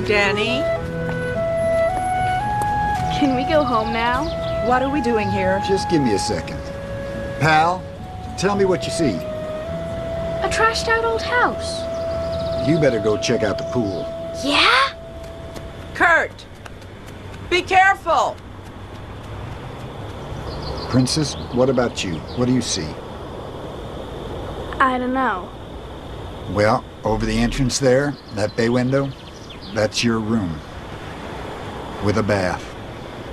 Danny. Can we go home now? What are we doing here? Just give me a second. Pal, tell me what you see. A trashed out old house. You better go check out the pool. Yeah? Kurt! Be careful! Princess, what about you? What do you see? I don't know. Well, over the entrance there, that bay window, that's your room. With a bath.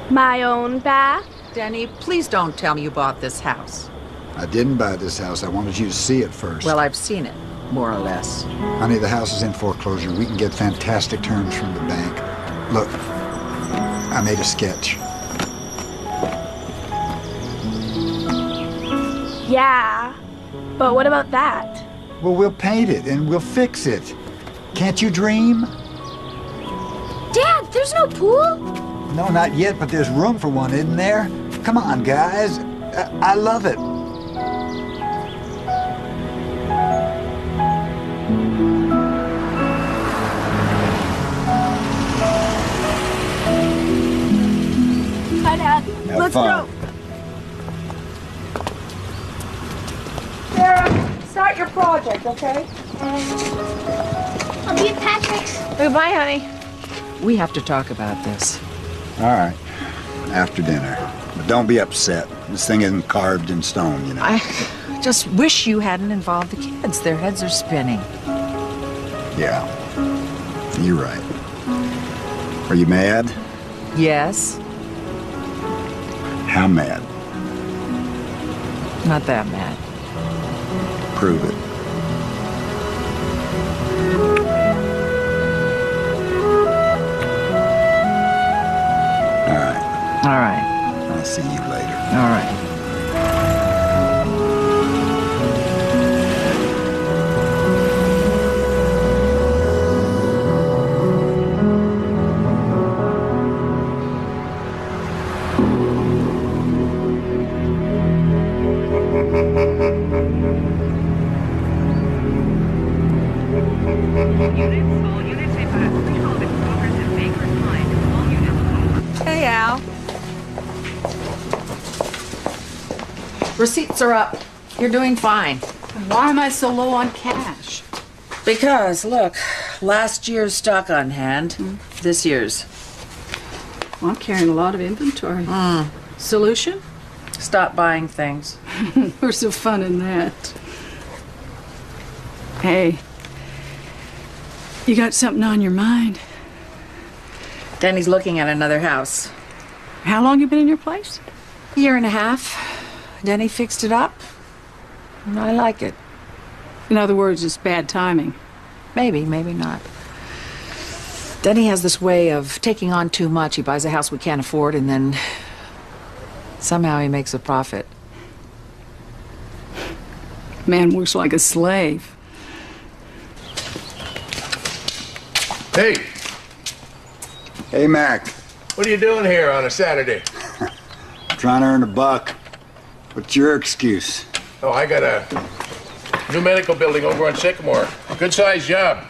My own bath? Danny, please don't tell me you bought this house. I didn't buy this house. I wanted you to see it first. Well, I've seen it, more or less. Honey, the house is in foreclosure. We can get fantastic terms from the bank. Look, I made a sketch. Yeah. But what about that? Well, we'll paint it and we'll fix it. Can't you dream? Dad, there's no pool? No, not yet, but there's room for one, isn't there? Come on, guys. I love it. Hi, Dad. Let's go. Sarah, start your project, okay? I'll be at Patrick's. Goodbye, honey. We have to talk about this. All right. After dinner. But don't be upset. This thing isn't carved in stone, you know. I just wish you hadn't involved the kids. Their heads are spinning. Yeah. You're right. Are you mad? Yes? How mad? Not that mad. Prove it. All right. I'll see you later. All right. Hey, Al. Receipts are up. You're doing fine. Why am I so low on cash? Because, look, last year's stock on hand, this year's. Well, I'm carrying a lot of inventory. Solution? Stop buying things. Where's the fun in that? Hey, you got something on your mind? Danny's looking at another house. How long you been in your place? A year and a half. Danny fixed it up. And I like it. In other words, it's bad timing. Maybe, maybe not. Denny has this way of taking on too much. He buys a house we can't afford, and then somehow he makes a profit. Man works like a slave. Hey, Hey, Mac. what are you doing here on a Saturday? Trying to earn a buck. What's your excuse? Oh, I got a new medical building over on Sycamore. Good-sized job.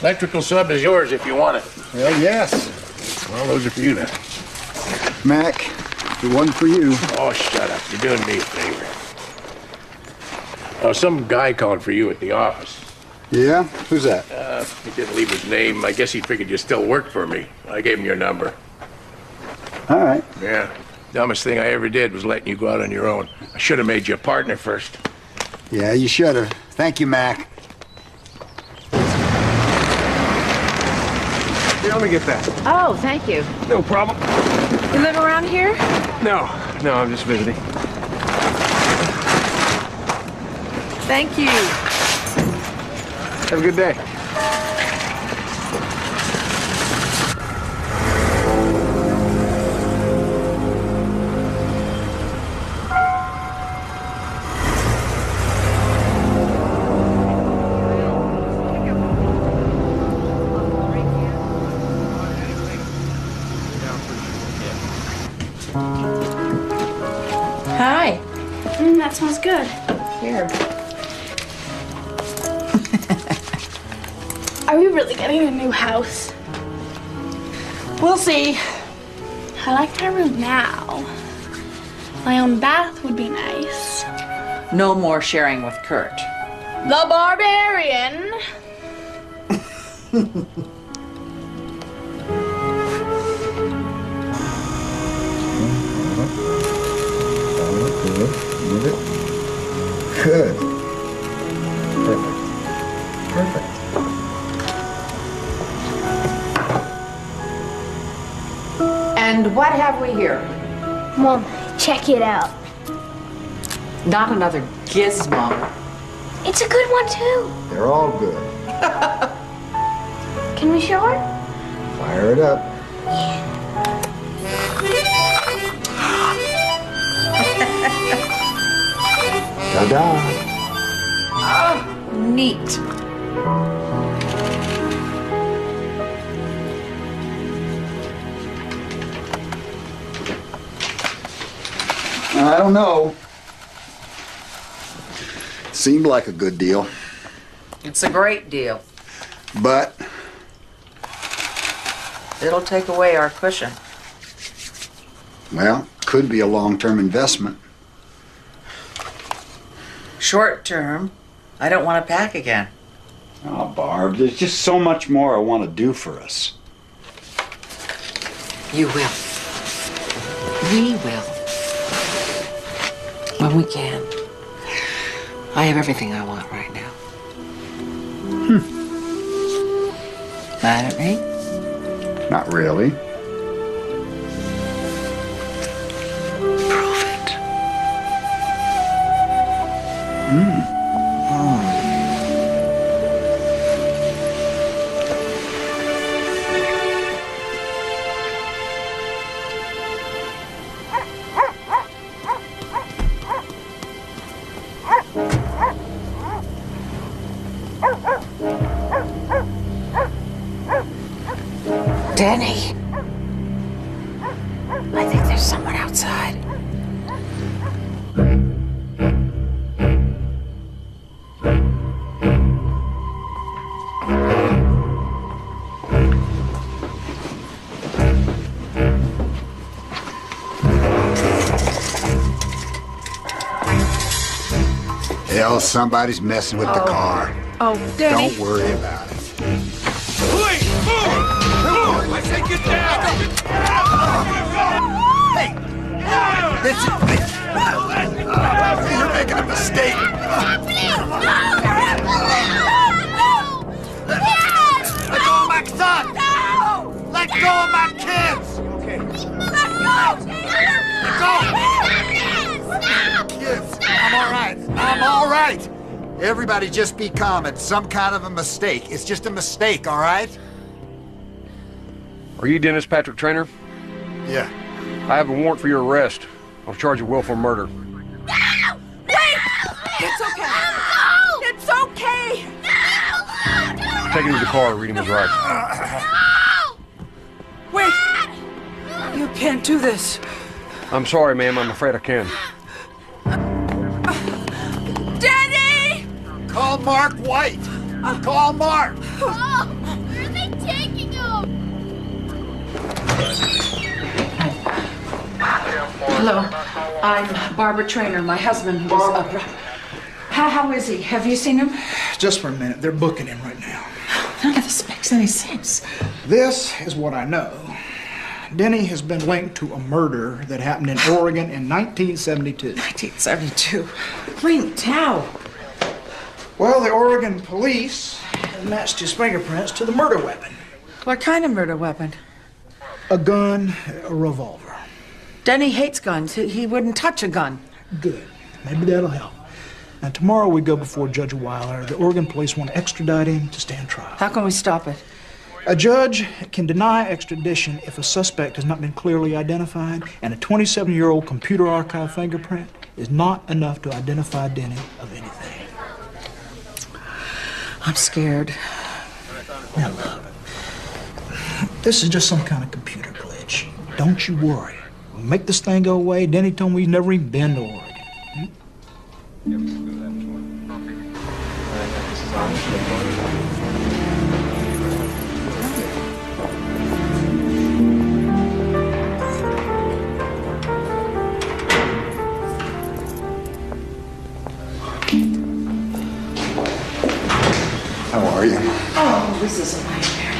Electrical sub is yours if you want it. Well, yes. Well, those are for you then. Mac, the one for you. Oh, shut up. You're doing me a favor. Oh, some guy calling for you at the office. Yeah? Who's that? He didn't leave his name. I guess he figured you still worked for me. I gave him your number. All right. Yeah. Dumbest thing I ever did was letting you go out on your own. I should have made you a partner first. Yeah, you should have. Thank you, Mac. Here, let me get that. Oh, thank you. No problem. You live around here? No, I'm just visiting. Thank you. Have a good day. Hi. That smells good. Here. Are we really getting a new house? We'll see. I like my room now. My own bath would be nice. No more sharing with Kurt. The barbarian. Good. Perfect. And what have we here? Mom, check it out. Not another gizmo. It's a good one too. They're all good. Can we show her? Fire it up. Ta-da. Neat. I don't know. Seemed like a good deal, It's a great deal. but It'll take away our cushion. well, could be a long-term investment. Short term, I don't want to pack again. Oh, Barb, there's just so much more I want to do for us. You will. We will. When we can. I have everything I want right now. Mad at me? Not really. Prove it. Denny. I think there's someone outside. Hell, somebody's messing with the car. Oh, Denny. Don't worry about it. Please, move! Move! I say get down! You're making a mistake. Let go of my son! No! Let go of my kids! Okay. Let go! Kids, I'm all right. I'm all right. Everybody just be calm. It's some kind of a mistake. It's just a mistake, all right? Are you Dennis Patrick Trainer? Yeah. I have a warrant for your arrest on charge of willful murder. It's okay! It's okay! Take him to the car, read him his rights. Wait! You can't do this. I'm sorry, ma'am. I'm afraid I can. Denny! Call Mark White. Call Mark. Oh, where are they taking him? Hello. I'm Barbara Trainer. My husband was up. How is he? Have you seen him? Just for a minute, they're booking him right now. None of this makes any sense. This is what I know. Denny has been linked to a murder that happened in Oregon in 1972. 1972. Linked how? Well, the Oregon police matched his fingerprints to the murder weapon. What kind of murder weapon? A gun, a revolver. Denny hates guns. He wouldn't touch a gun. Good. Maybe that'll help. Now, tomorrow we go before Judge Weiler. The Oregon police want to extradite him to stand trial. How can we stop it? A judge can deny extradition if a suspect has not been clearly identified, and a 27-year-old computer archive fingerprint is not enough to identify Denny of anything. I'm scared. Now, look, this is just some kind of computer glitch. Don't you worry. We'll make this thing go away. Denny told me he's never even been to Oregon. How are you? Oh, this is a nightmare.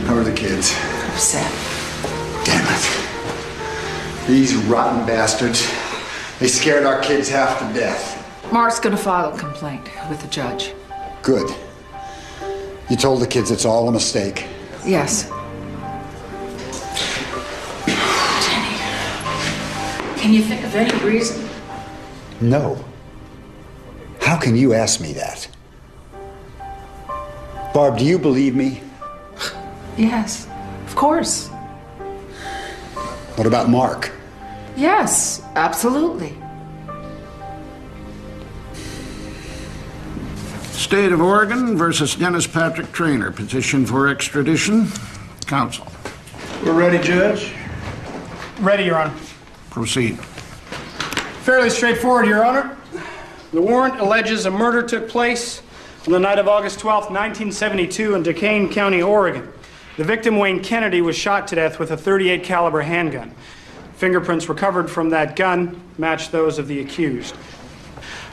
How are the kids? Upset. Damn it. These rotten bastards. They scared our kids half to death. Mark's gonna file a complaint with the judge. Good. You told the kids it's all a mistake. Yes. Denny, can you think of any reason? No. How can you ask me that? Barb, do you believe me? Yes, of course. What about Mark? Yes, absolutely. State of Oregon versus Dennis Patrick Traynor. Petition for extradition. Counsel. We're ready, Judge. Ready, Your Honor. Proceed. Fairly straightforward, Your Honor. The warrant alleges a murder took place on the night of August 12th, 1972 in Duquesne County, Oregon. The victim, Wayne Kennedy, was shot to death with a .38 caliber handgun. Fingerprints recovered from that gun matched those of the accused.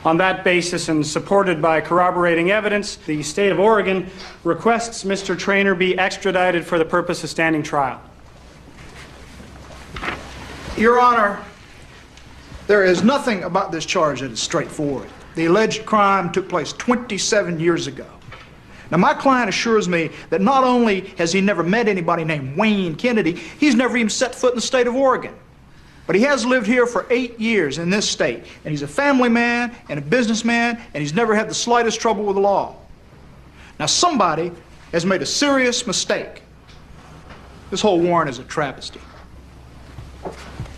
On that basis and supported by corroborating evidence, the state of Oregon requests Mr. Traynor be extradited for the purpose of standing trial. Your Honor, there is nothing about this charge that is straightforward. The alleged crime took place 27 years ago. Now, my client assures me that not only has he never met anybody named Wayne Kennedy, he's never even set foot in the state of Oregon. But he has lived here for 8 years in this state, and he's a family man and a businessman, and he's never had the slightest trouble with the law. Now, somebody has made a serious mistake. This whole warrant is a travesty.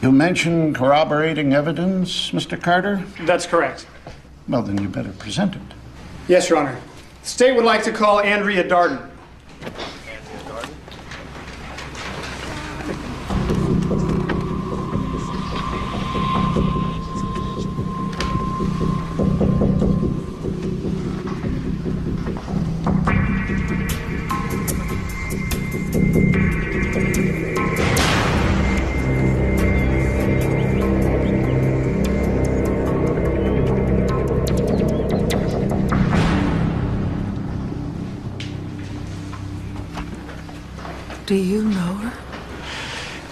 You mentioned corroborating evidence, Mr. Carter? That's correct. Well, then you better present it. Yes, Your Honor. The state would like to call Andrea Darden. Do you know her?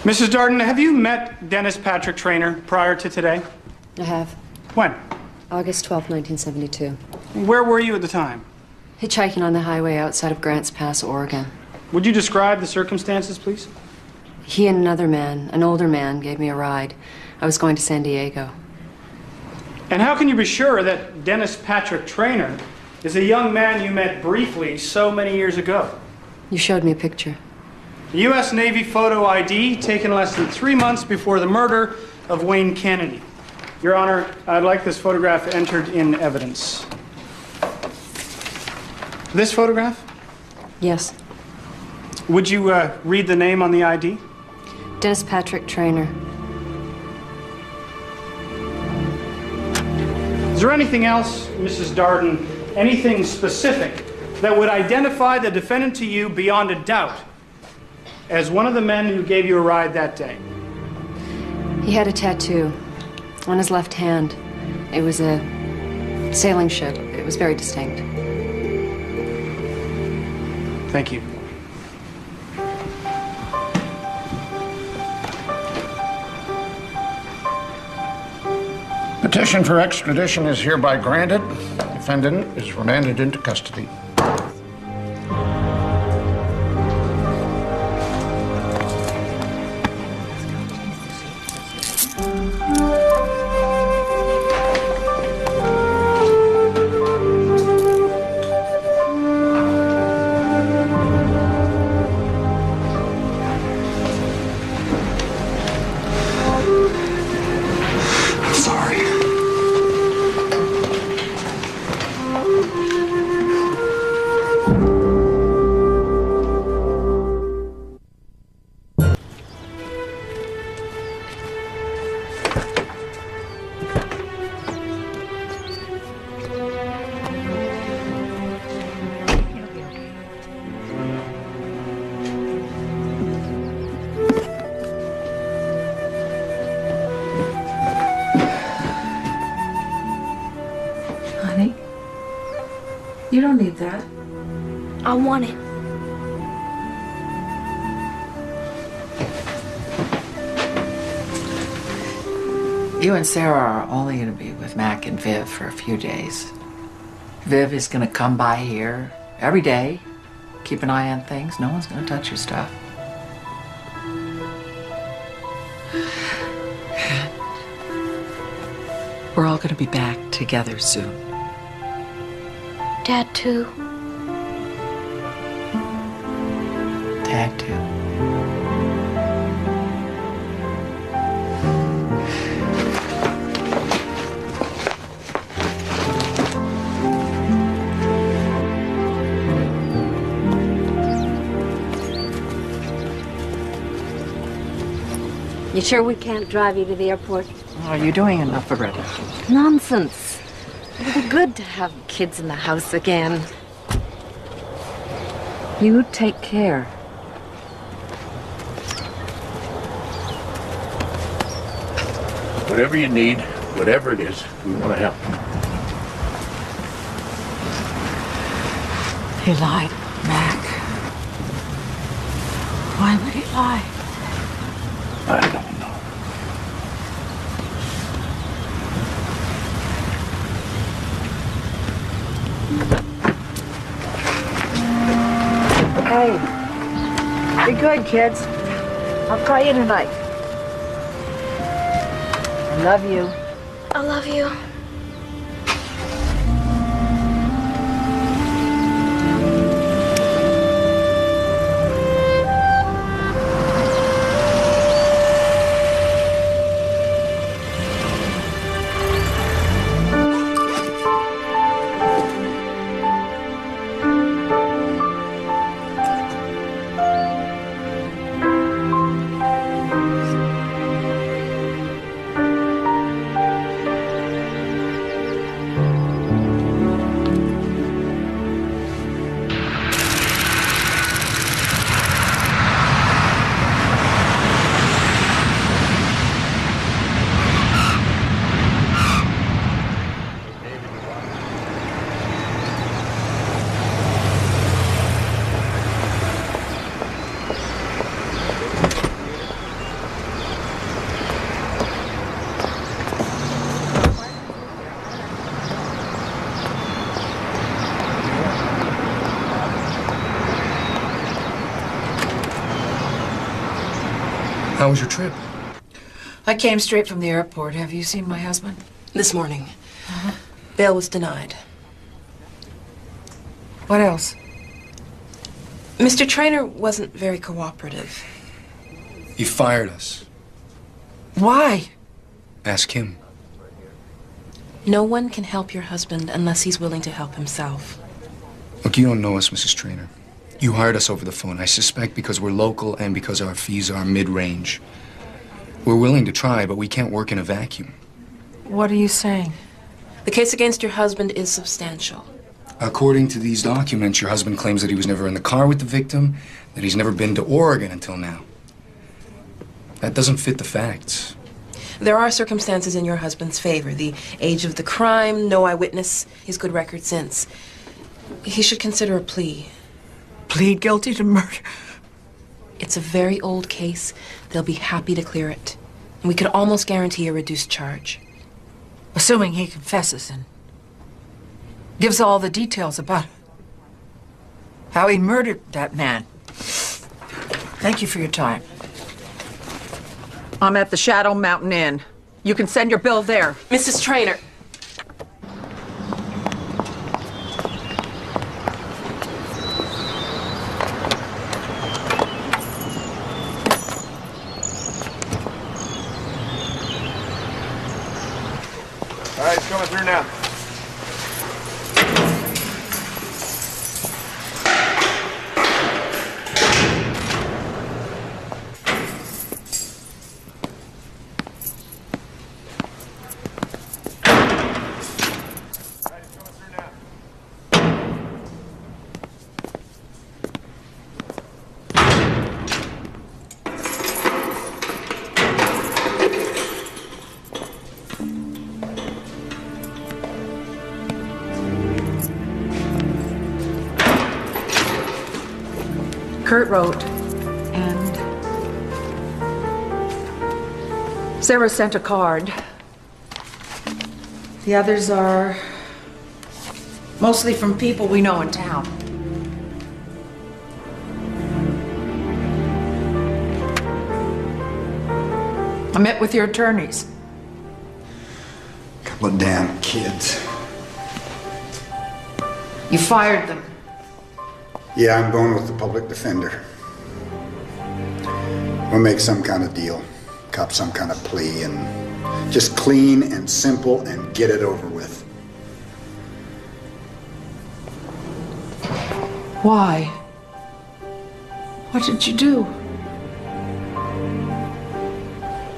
Mrs. Darden, have you met Dennis Patrick Traynor prior to today? I have. When? August 12th, 1972. Where were you at the time? Hitchhiking on the highway outside of Grants Pass, Oregon. Would you describe the circumstances, please? He and another man, an older man, gave me a ride. I was going to San Diego. And how can you be sure that Dennis Patrick Traynor is a young man you met briefly so many years ago? You showed me a picture. A U.S. Navy photo ID taken less than 3 months before the murder of Wayne Kennedy. Your Honor, I'd like this photograph entered in evidence. This photograph? Yes. Would you read the name on the ID? Dennis Patrick Traynor. Is there anything else, Mrs. Darden, anything specific that would identify the defendant to you beyond a doubt as one of the men who gave you a ride that day? He had a tattoo on his left hand. It was a sailing ship. It was very distinct. Thank you. Petition for extradition is hereby granted. Defendant is remanded into custody. You don't need that. I want it. You and Sarah are only going to be with Mac and Viv for a few days. Viv is going to come by here every day, keep an eye on things. No one's going to touch your stuff. We're all going to be back together soon. Dad, too. Dad, too. You sure we can't drive you to the airport? Oh, you're doing enough already. Nonsense. It'll be good to have kids in the house again. You take care. Whatever you need, whatever it is, we want to help. He lied, Mac. Why would he lie? I don't know. Hey, be good, kids. I'll call you tonight. I love you. I love you. How was your trip? I came straight from the airport. Have you seen my husband? This morning. Bail was denied. What else? Mr. Traynor wasn't very cooperative. He fired us. Why? Ask him. No one can help your husband unless he's willing to help himself. Look, you don't know us, Mrs. Traynor. You hired us over the phone, I suspect because we're local and because our fees are mid-range. We're willing to try, but we can't work in a vacuum. What are you saying? The case against your husband is substantial. According to these documents, your husband claims that he was never in the car with the victim, that he's never been to Oregon until now. That doesn't fit the facts. There are circumstances in your husband's favor. The age of the crime, no eyewitness, his good record since. He should consider a plea. Plead guilty to murder? It's a very old case. They'll be happy to clear it. And we could almost guarantee a reduced charge. Assuming he confesses and gives all the details about how he murdered that man. Thank you for your time. I'm at the Shadow Mountain Inn. You can send your bill there. Mrs. Traynor. All right, it's coming through now. Kurt wrote, and Sarah sent a card. The others are mostly from people we know in town. I met with your attorneys. Couple of damn kids. You fired them. Yeah, I'm going with the public defender. We'll make some kind of deal, cop some kind of plea, and just clean and simple and get it over with. Why? What did you do?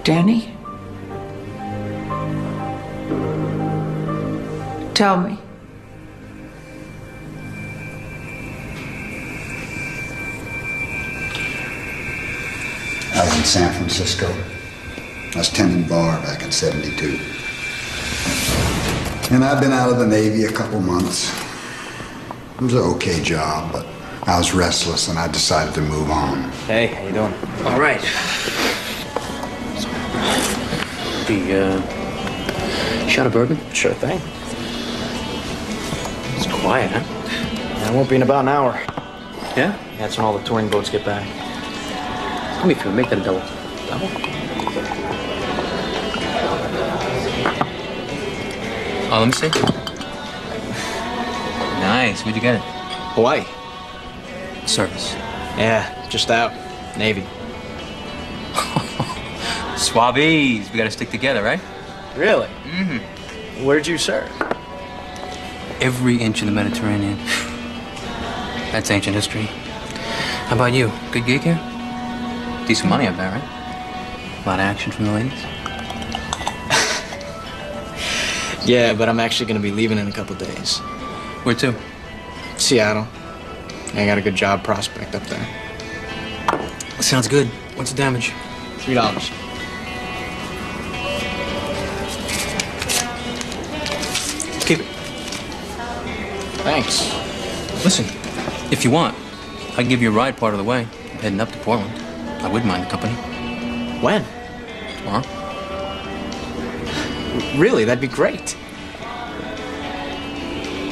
Danny? Tell me. I was in San Francisco. I was tending bar back in '72. And I've been out of the Navy a couple months. It was an okay job, but I was restless and I decided to move on. Hey, how you doing? All right. The shot of bourbon? Sure thing. It's quiet, huh? Yeah, it won't be in about an hour. Yeah? That's when all the touring boats get back. Let me feel. Make that a double. Double? Oh, let me see. Nice. Where'd you get it? Hawaii. Service. Yeah, just out. Navy. Swabbies. We gotta stick together, right? Really? Mm-hmm. Where'd you serve? Every inch of the Mediterranean. That's ancient history. How about you? Good gig here? Decent money, I bet, right? A lot of action from the ladies? Yeah, but I'm actually gonna be leaving in a couple days. Where to? Seattle. I got a good job prospect up there. Sounds good. What's the damage? $3. Keep it. Thanks. Listen, if you want, I can give you a ride part of the way. I'm heading up to Portland. I wouldn't mind the company. When? Tomorrow. Really? That'd be great.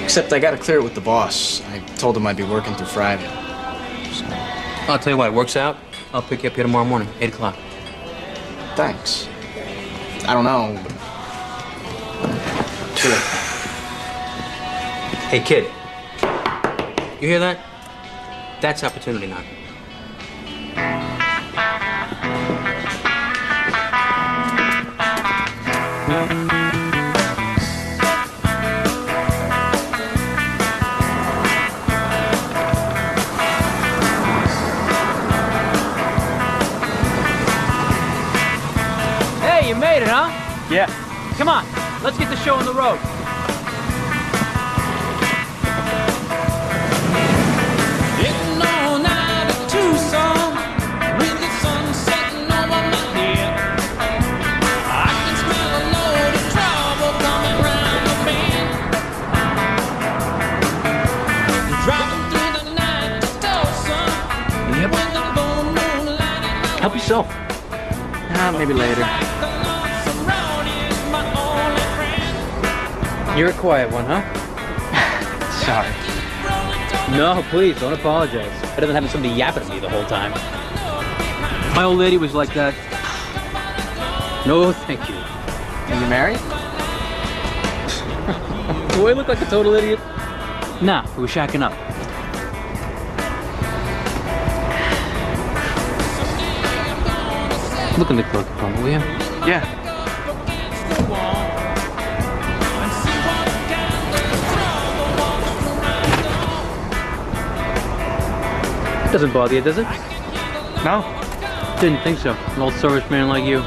Except I gotta clear it with the boss. I told him I'd be working through Friday. So. I'll tell you what, it works out. I'll pick you up here tomorrow morning, 8 o'clock. Thanks. I don't know. Sure. Hey, kid. You hear that? That's opportunity knocking. Hey, you made it, huh? Yeah. Come on, let's get the show on the road. Help yourself. Maybe later. You're a quiet one, huh? Sorry. No, please, don't apologize. Better than having somebody yapping at me the whole time. My old lady was like that. No, thank you. Are you married? Do I look like a total idiot? Nah, we were shacking up. Look in the cloak, will you? Yeah. Doesn't bother you, does it? No. Didn't think so. An old serviceman like you.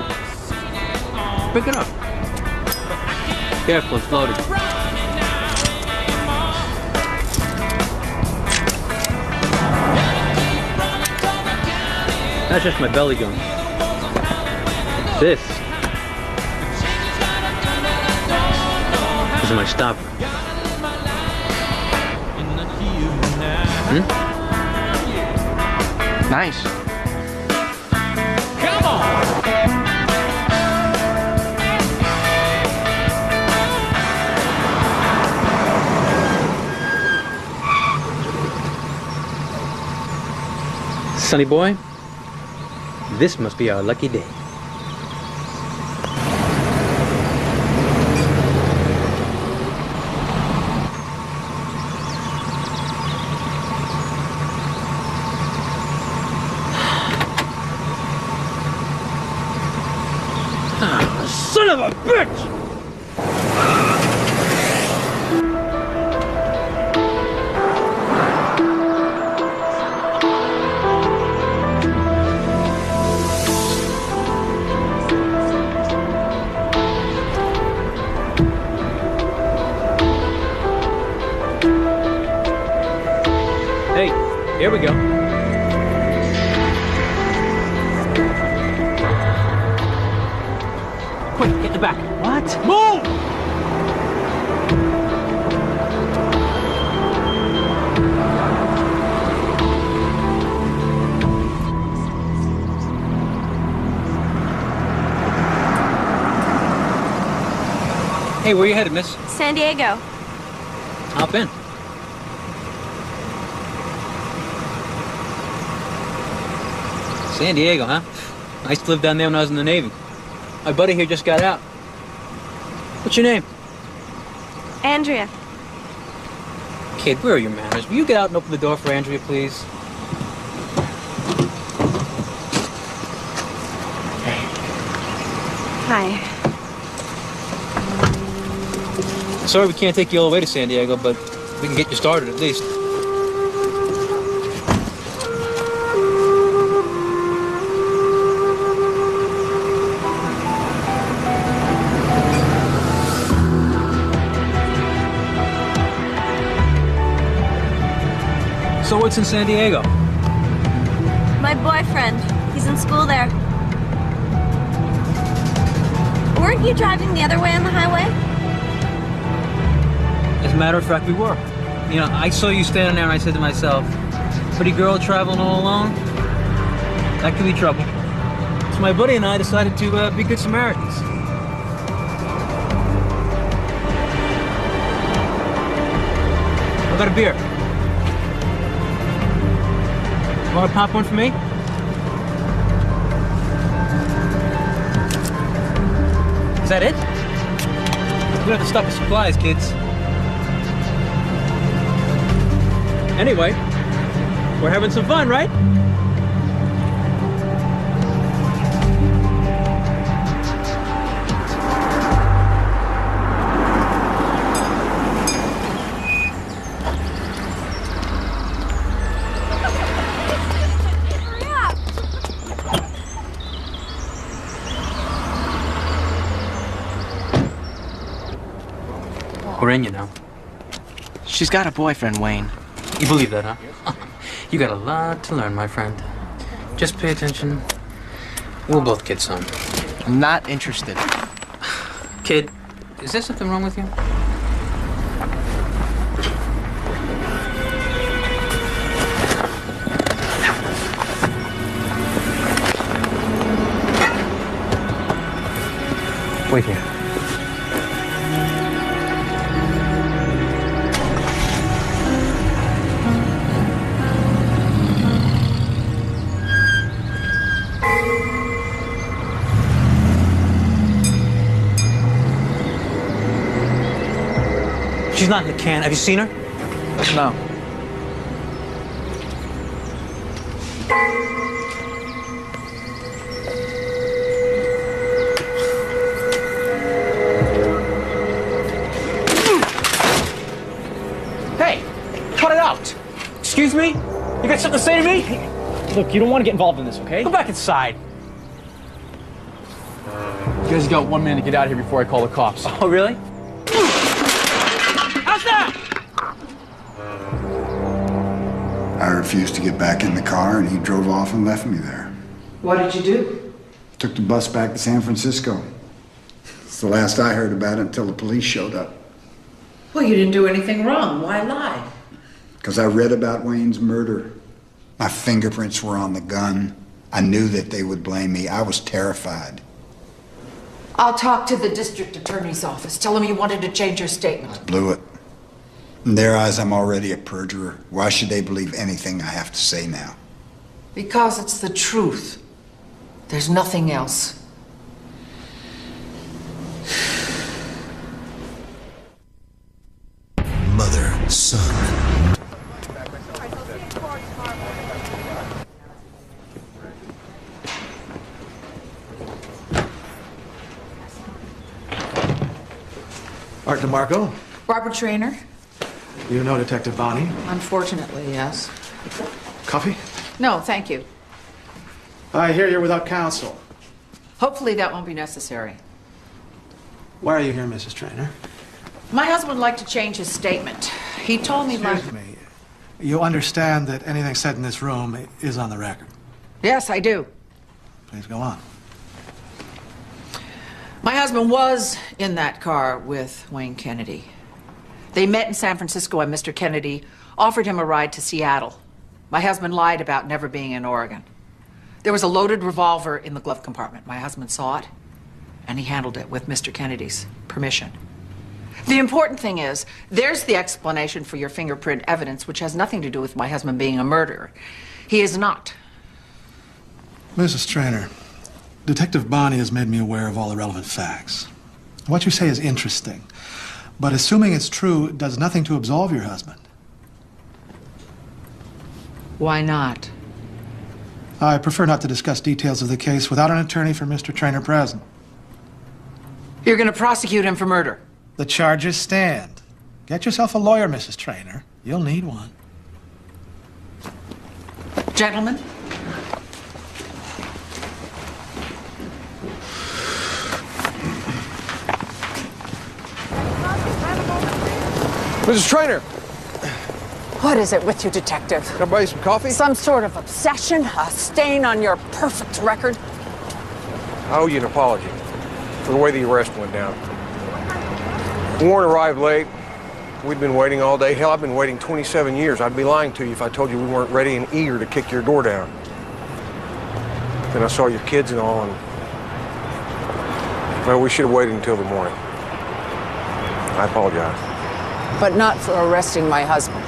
Pick it up. Careful, it's loaded. That's just my belly gun. This is my stopper. Nice. Come on! Sonny boy, this must be our lucky day. Son of a bitch! Hey, here we go. Quick, get in the back. What? Move! Hey, where you headed, miss? San Diego. Hop in. San Diego, huh? I used to live down there when I was in the Navy. My buddy here just got out. What's your name? Andrea. Kid, where are your manners? Will you get out and open the door for Andrea, please? Hi. Sorry we can't take you all the way to San Diego, but we can get you started at least. So what's in San Diego? My boyfriend. He's in school there. Weren't you driving the other way on the highway? As a matter of fact, we were. You know, I saw you standing there and I said to myself, pretty girl traveling all alone? That could be trouble. So my buddy and I decided to be good Samaritans. How about a beer? Want to pop one for me? Is that it? You have to stop with supplies, kids. Anyway, we're having some fun, right? We're in, you know. She's got a boyfriend, Wayne. You believe that, huh? You got a lot to learn, my friend. Just pay attention. We'll both get some. I'm not interested. Kid, is there something wrong with you? Wait here. She's not in the can. Have you seen her? No. Hey, cut it out. Excuse me? You got something to say to me? Look, you don't want to get involved in this, okay? Go back inside. You guys got 1 minute to get out of here before I call the cops. Oh, really? How's that? I refused to get back in the car, and he drove off and left me there. What did you do? Took the bus back to San Francisco. It's the last I heard about it until the police showed up. Well, you didn't do anything wrong. Why lie? Because I read about Wayne's murder. My fingerprints were on the gun. I knew that they would blame me. I was terrified. I'll talk to the district attorney's office. Tell them you wanted to change your statement. Blew it. In their eyes, I'm already a perjurer. Why should they believe anything I have to say now? Because it's the truth. There's nothing else. Mother, son. Art DeMarco, Barbara Trainer? you know Detective Bonnie. Unfortunately, yes. Coffee? No, thank you. I hear you're without counsel. Hopefully that won't be necessary. Why are you here, Mrs. Trainer? My husband would like to change his statement. He told me Excuse me. You understand that anything said in this room is on the record. Yes, I do. Please go on. My husband was in that car with Wayne Kennedy. They met in San Francisco and Mr. Kennedy offered him a ride to Seattle. My husband lied about never being in Oregon. There was a loaded revolver in the glove compartment. My husband saw it, and he handled it with Mr. Kennedy's permission. The important thing is, there's the explanation for your fingerprint evidence, which has nothing to do with my husband being a murderer. He is not. Mrs. Trainer, Detective Bonnie has made me aware of all the relevant facts. What you say is interesting, but assuming it's true does nothing to absolve your husband. Why not? I prefer not to discuss details of the case without an attorney for Mr. Trainer present. You're going to prosecute him for murder. The charges stand. Get yourself a lawyer, Mrs. Trainer. You'll need one. Gentlemen? Mrs. Trainer! What is it with you, Detective? Can I buy you some coffee? Some sort of obsession? A stain on your perfect record? I owe you an apology for the way the arrest went down. Warren arrived late. We'd been waiting all day. Hell, I've been waiting 27 years. I'd be lying to you if I told you we weren't ready and eager to kick your door down. Then I saw your kids and all, and well, we should have waited until the morning. I apologize. But not for arresting my husband.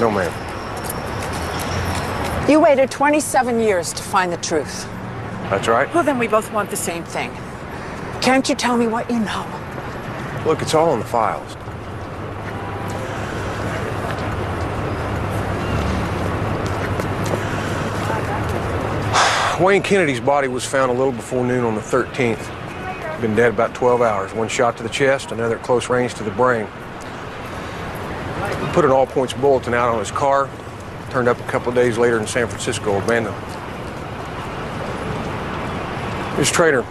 No, ma'am. You waited 27 years to find the truth. That's right. Well, then we both want the same thing. Can't you tell me what you know? Look, it's all in the files. Wayne Kennedy's body was found a little before noon on the 13th. Been dead about 12 hours. One shot to the chest, another at close range to the brain. He put an all-points bulletin out on his car. Turned up a couple of days later in San Francisco, abandoned. Ms. Trainer,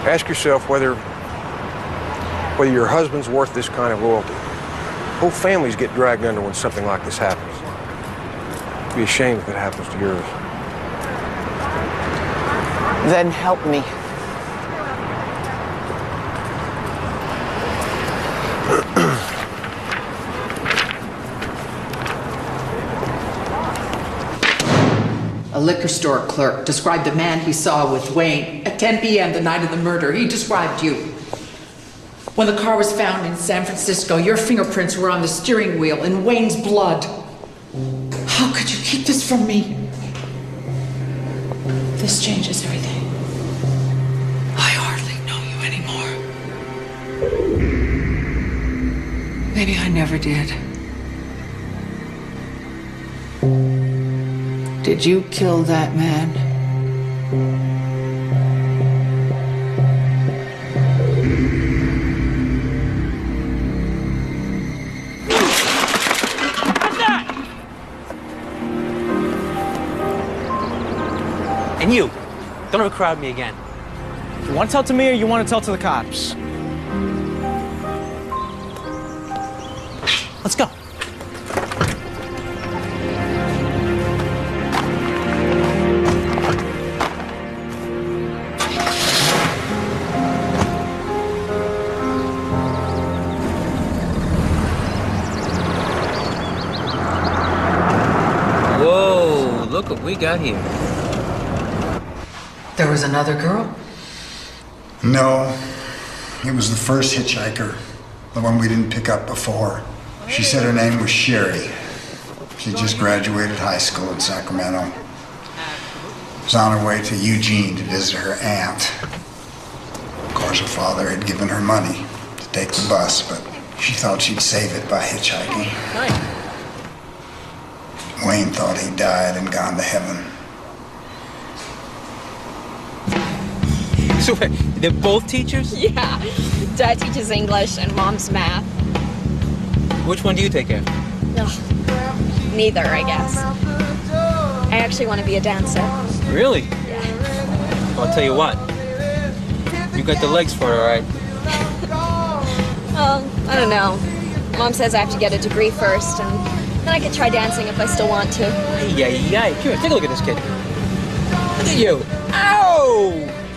ask yourself whether your husband's worth this kind of loyalty. Whole families get dragged under when something like this happens. It'd be a shame if it happens to yours. Then help me. A liquor store clerk described the man he saw with Wayne at 10 p.m. the night of the murder. He described you. When the car was found in San Francisco, your fingerprints were on the steering wheel in Wayne's blood. How could you keep this from me? This changes everything. I hardly know you anymore. Maybe I never did. Did you kill that man? And you, don't ever crowd me again. You want to tell to me or you want to tell to the cops? Let's go. we got here? There was another girl? No, it was the first hitchhiker, the one we didn't pick up before. She said her name was Sherry. She just graduated high school in Sacramento. Was on her way to Eugene to visit her aunt. Of course, her father had given her money to take the bus, but she thought she'd save it by hitchhiking. Wayne thought he died and gone to heaven. So they're both teachers? Yeah. Dad teaches English and Mom's math. Which one do you take care of? Ugh. Neither, I guess. I actually want to be a dancer. Really? Yeah. Well, I'll tell you what. You got the legs for it, all right? Well, I don't know. Mom says I have to get a degree first, and then I could try dancing if I still want to. Yeah. Here, take a look at this kid. Look at you. Ow!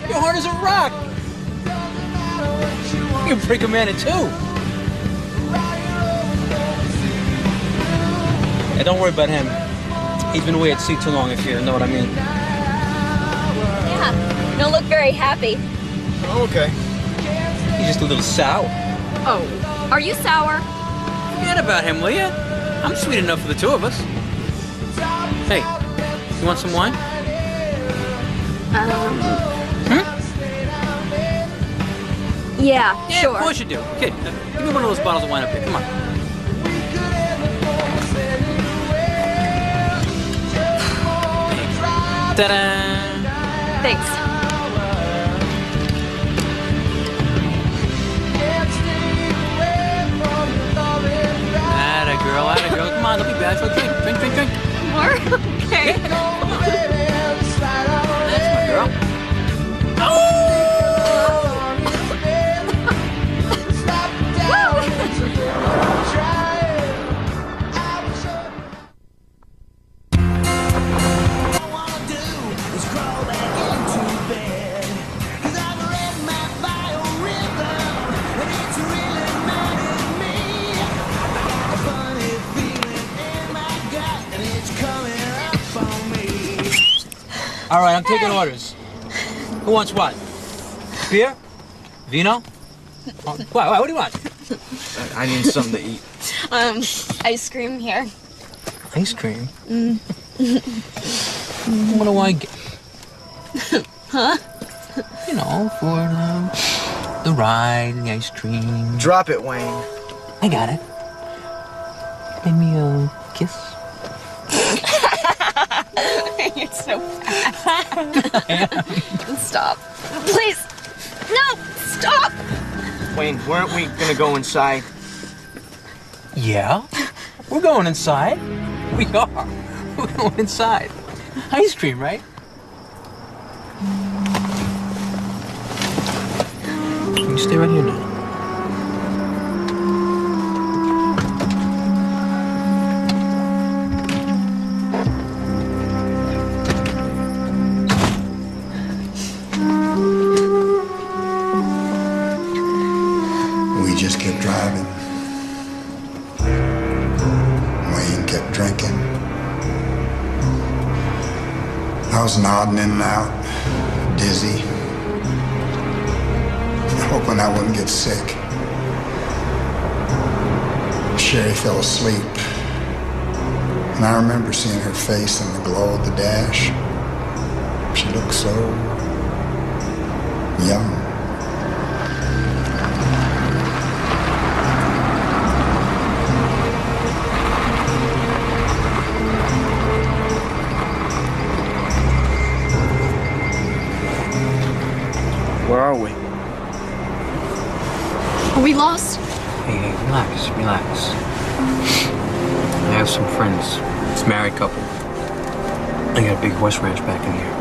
You're hard as a rock. You can break a man in two. Hey, don't worry about him. He's been away at sea too long, if you know what I mean. Yeah. You don't look very happy. Oh, okay. He's just a little sour. Oh. Are you sour? Forget about him, will you? I'm sweet enough for the two of us. Hey, you want some wine? Yeah, sure. Of course you do. Kid, give me one of those bottles of wine up here. Come on. Ta-da! Thanks. Atta girl. Come on, don't be bad. Drink. More? Okay. That's my girl. All right, I'm taking orders. Who wants what? Beer? Vino? What do you want? I need something to eat. Ice cream here. Ice cream? What do I get? Huh? You know, for the ride, the ice cream. Drop it, Wayne. I got it. Give me a kiss. You're so fat. Stop. Please. No, stop. Wayne, weren't we gonna go inside? Yeah, we're going inside. We are. We're going inside. Ice cream, right? You stay right here now. We just kept driving. Wayne kept drinking. I was nodding in and out, dizzy, hoping I wouldn't get sick. Sherry fell asleep, and I remember seeing her face in the glow of the dash. She looked so young. Where are we? Are we lost? Hey, relax. I have some friends. It's a married couple. I got a big horse ranch back in here.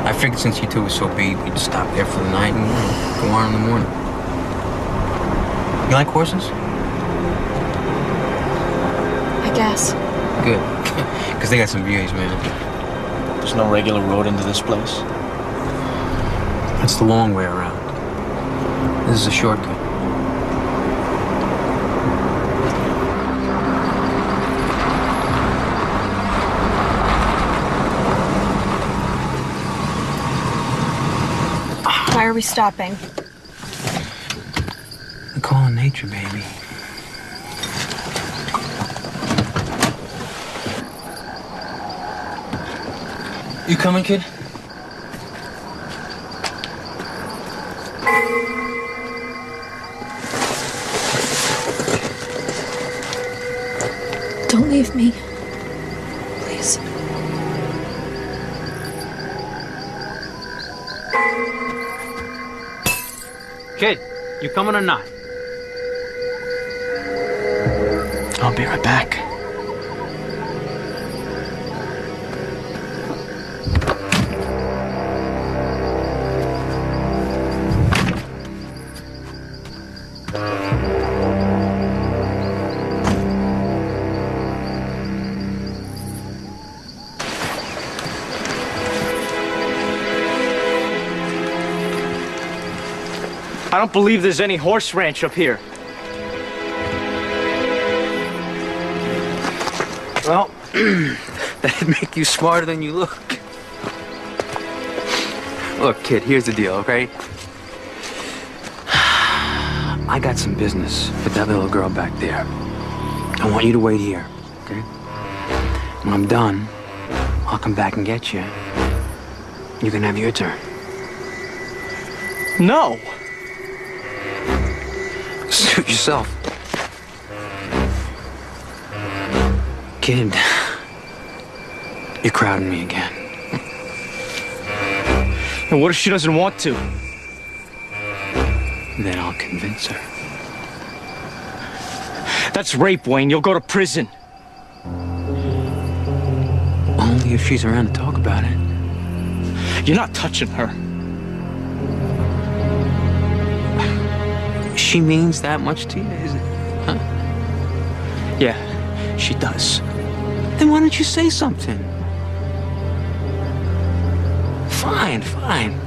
I figured since you two were so big, we'd stop there for the night and go on in the morning. You like horses? I guess. Good. Because they got some views, man. There's no regular road into this place. That's the long way around. This is a shortcut. Why are we stopping? I'm calling nature, baby. You coming, kid? Don't leave me. Please. Kid, you coming or not? I'll be right back. I don't believe there's any horse ranch up here. Well, that'd make you smarter than you look. Look, kid, here's the deal, okay? I got some business with that little girl back there. I want you to wait here, okay? When I'm done, I'll come back and get you. You can have your turn. No. Suit yourself. Kid, you're crowding me again. And what if she doesn't want to? Then I'll convince her. That's rape, Wayne. You'll go to prison. Only if she's around to talk about it. You're not touching her. She means that much to you, is it? Huh? Yeah, she does. Then why don't you say something? Fine, fine.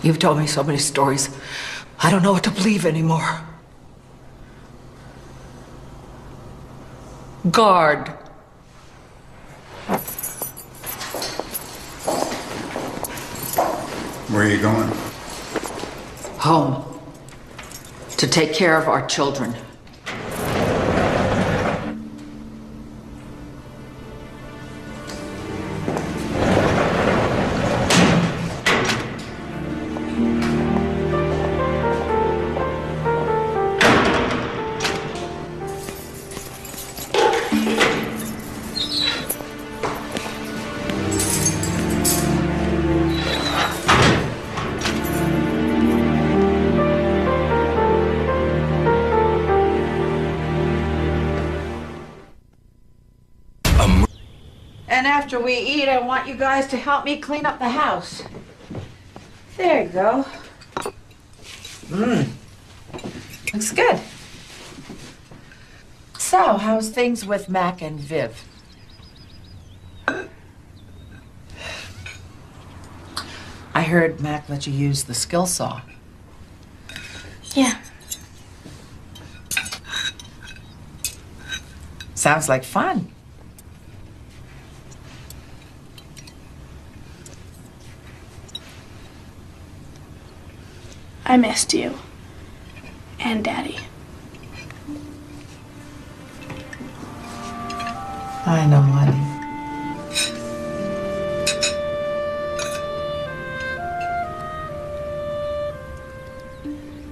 You've told me so many stories. I don't know what to believe anymore. Guard. Where are you going? Home. To take care of our children. And after we eat, I want you guys to help me clean up the house. There you go. Looks good. So, how's things with Mac and Viv? I heard Mac let you use the skill saw. Yeah. Sounds like fun. I missed you. And Daddy. I know, honey.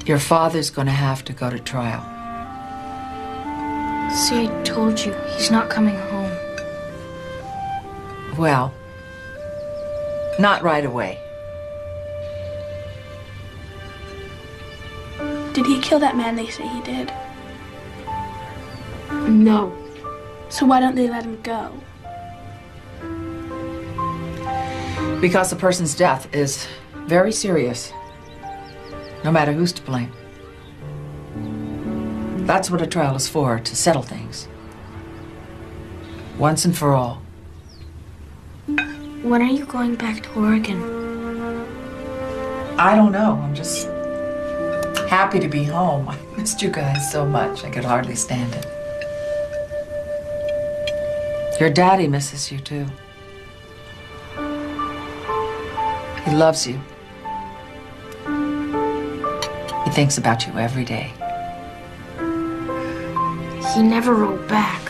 Your father's gonna have to go to trial. See, I told you, he's not coming home. Well, not right away. Did he kill that man they say he did? No. So why don't they let him go? Because a person's death is very serious, no matter who's to blame. That's what a trial is for, to settle things. Once and for all. When are you going back to Oregon? I don't know. I'm just happy to be home. I missed you guys so much. I could hardly stand it. Your daddy misses you, too. He loves you. He thinks about you every day. He never wrote back.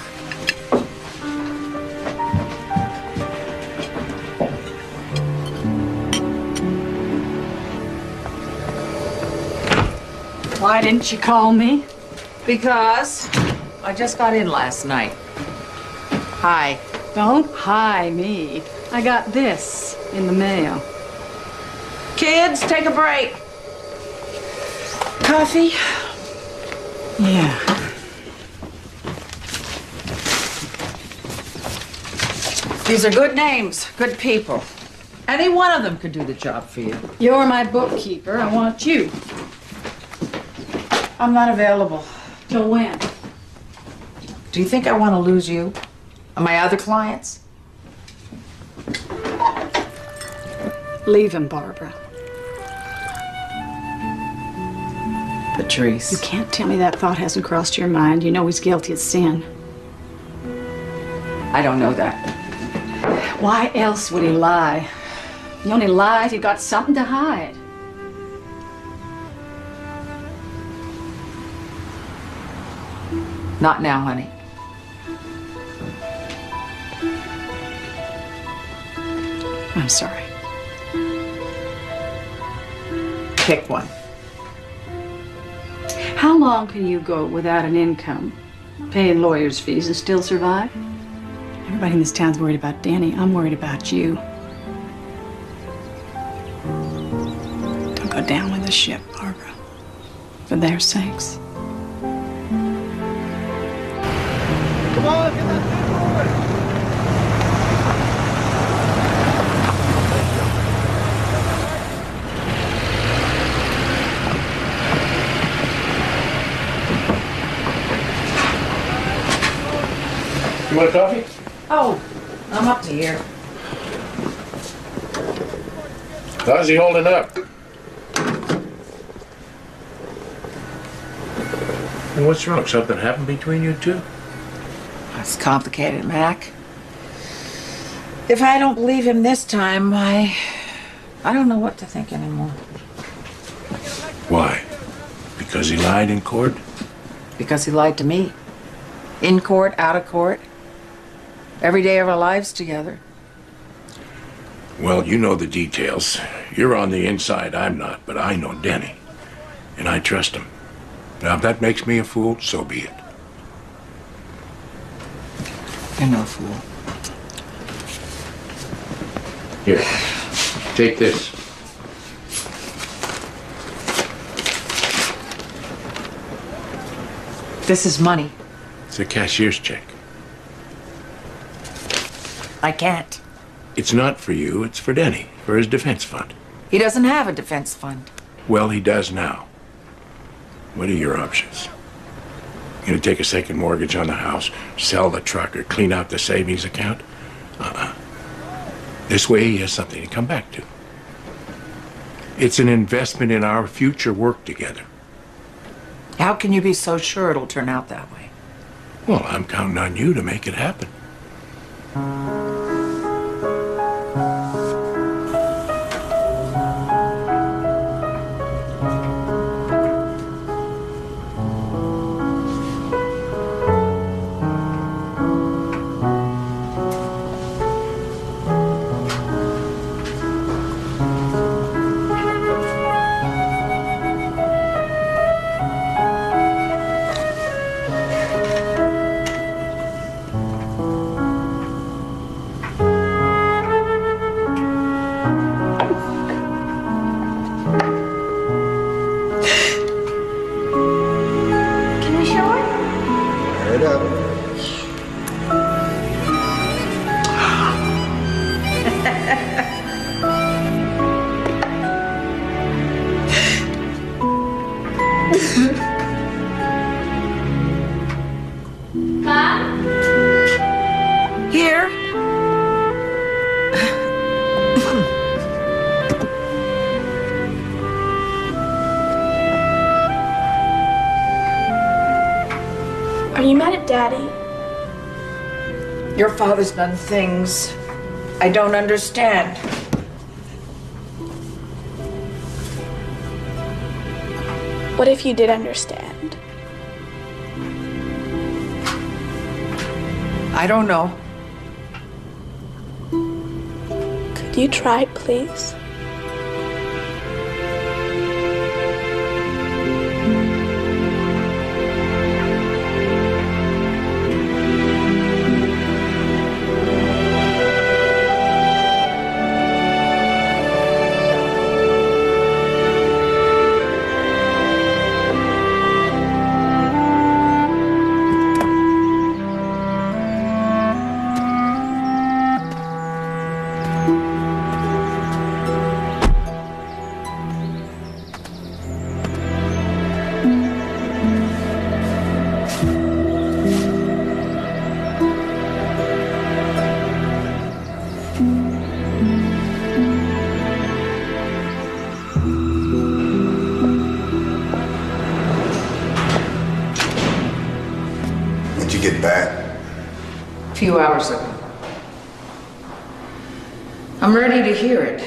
Why didn't you call me? Because I just got in last night. Hi. Don't hi me. I got this in the mail. Kids, take a break. Coffee? Yeah. These are good names, good people. Any one of them could do the job for you. You're my bookkeeper. I want you. I'm not available. Till when? Do you think I want to lose you? And my other clients? Leave him, Barbara. Patrice. You can't tell me that thought hasn't crossed your mind. You know he's guilty of sin. I don't know that. Why else would he lie? He only lied if he got something to hide. Not now, honey. I'm sorry. Pick one. How long can you go without an income, paying lawyers' fees, and still survive? Everybody in this town's worried about Danny. I'm worried about you. Don't go down with the ship, Barbara. For their sakes. Come on, get that thing moving. You want a coffee? Oh, I'm up to here. How's he holding up? And what's wrong? Something happened between you two? It's complicated, Mac. If I don't believe him this time, I don't know what to think anymore. Why? Because he lied in court? Because he lied to me. In court, out of court. Every day of our lives together. Well, you know the details. You're on the inside, I'm not, but I know Denny. And I trust him. Now, if that makes me a fool, so be it. You're no fool. Here, take this. This is money. It's a cashier's check. I can't. It's not for you, it's for Denny, for his defense fund. He doesn't have a defense fund. Well, he does now. What are your options? You gonna take a second mortgage on the house, sell the truck, or clean out the savings account? This way he has something to come back to. It's an investment in our future work together. How can you be so sure it'll turn out that way? Well, I'm counting on you to make it happen. Mom? Here? Are you mad at Daddy? Your father's done things I don't understand. What if you did understand? I don't know. Could you try, please? When'd you get back? A few hours ago. I'm ready to hear it.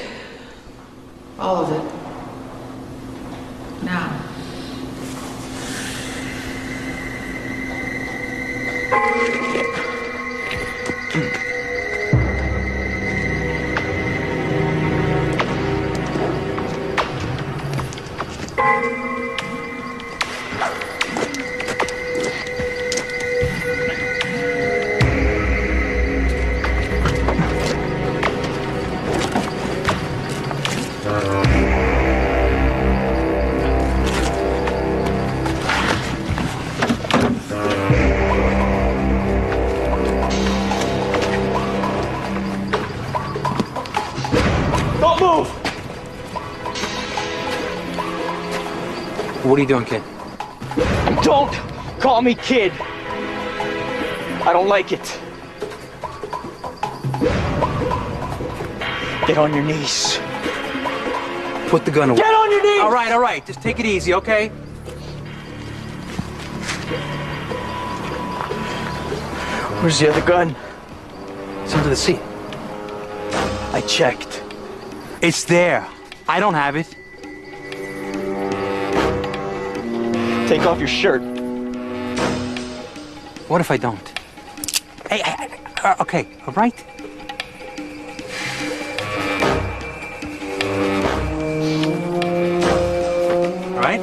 All of it. Now. Don't move! What are you doing, kid? Don't call me kid. I don't like it. Get on your knees. Put the gun away. Get on your knees! All right. Just take it easy, okay? Where's the other gun? It's under the seat. I checked. It's there. I don't have it. Take off your shirt. What if I don't? Hey, okay, all right? All right?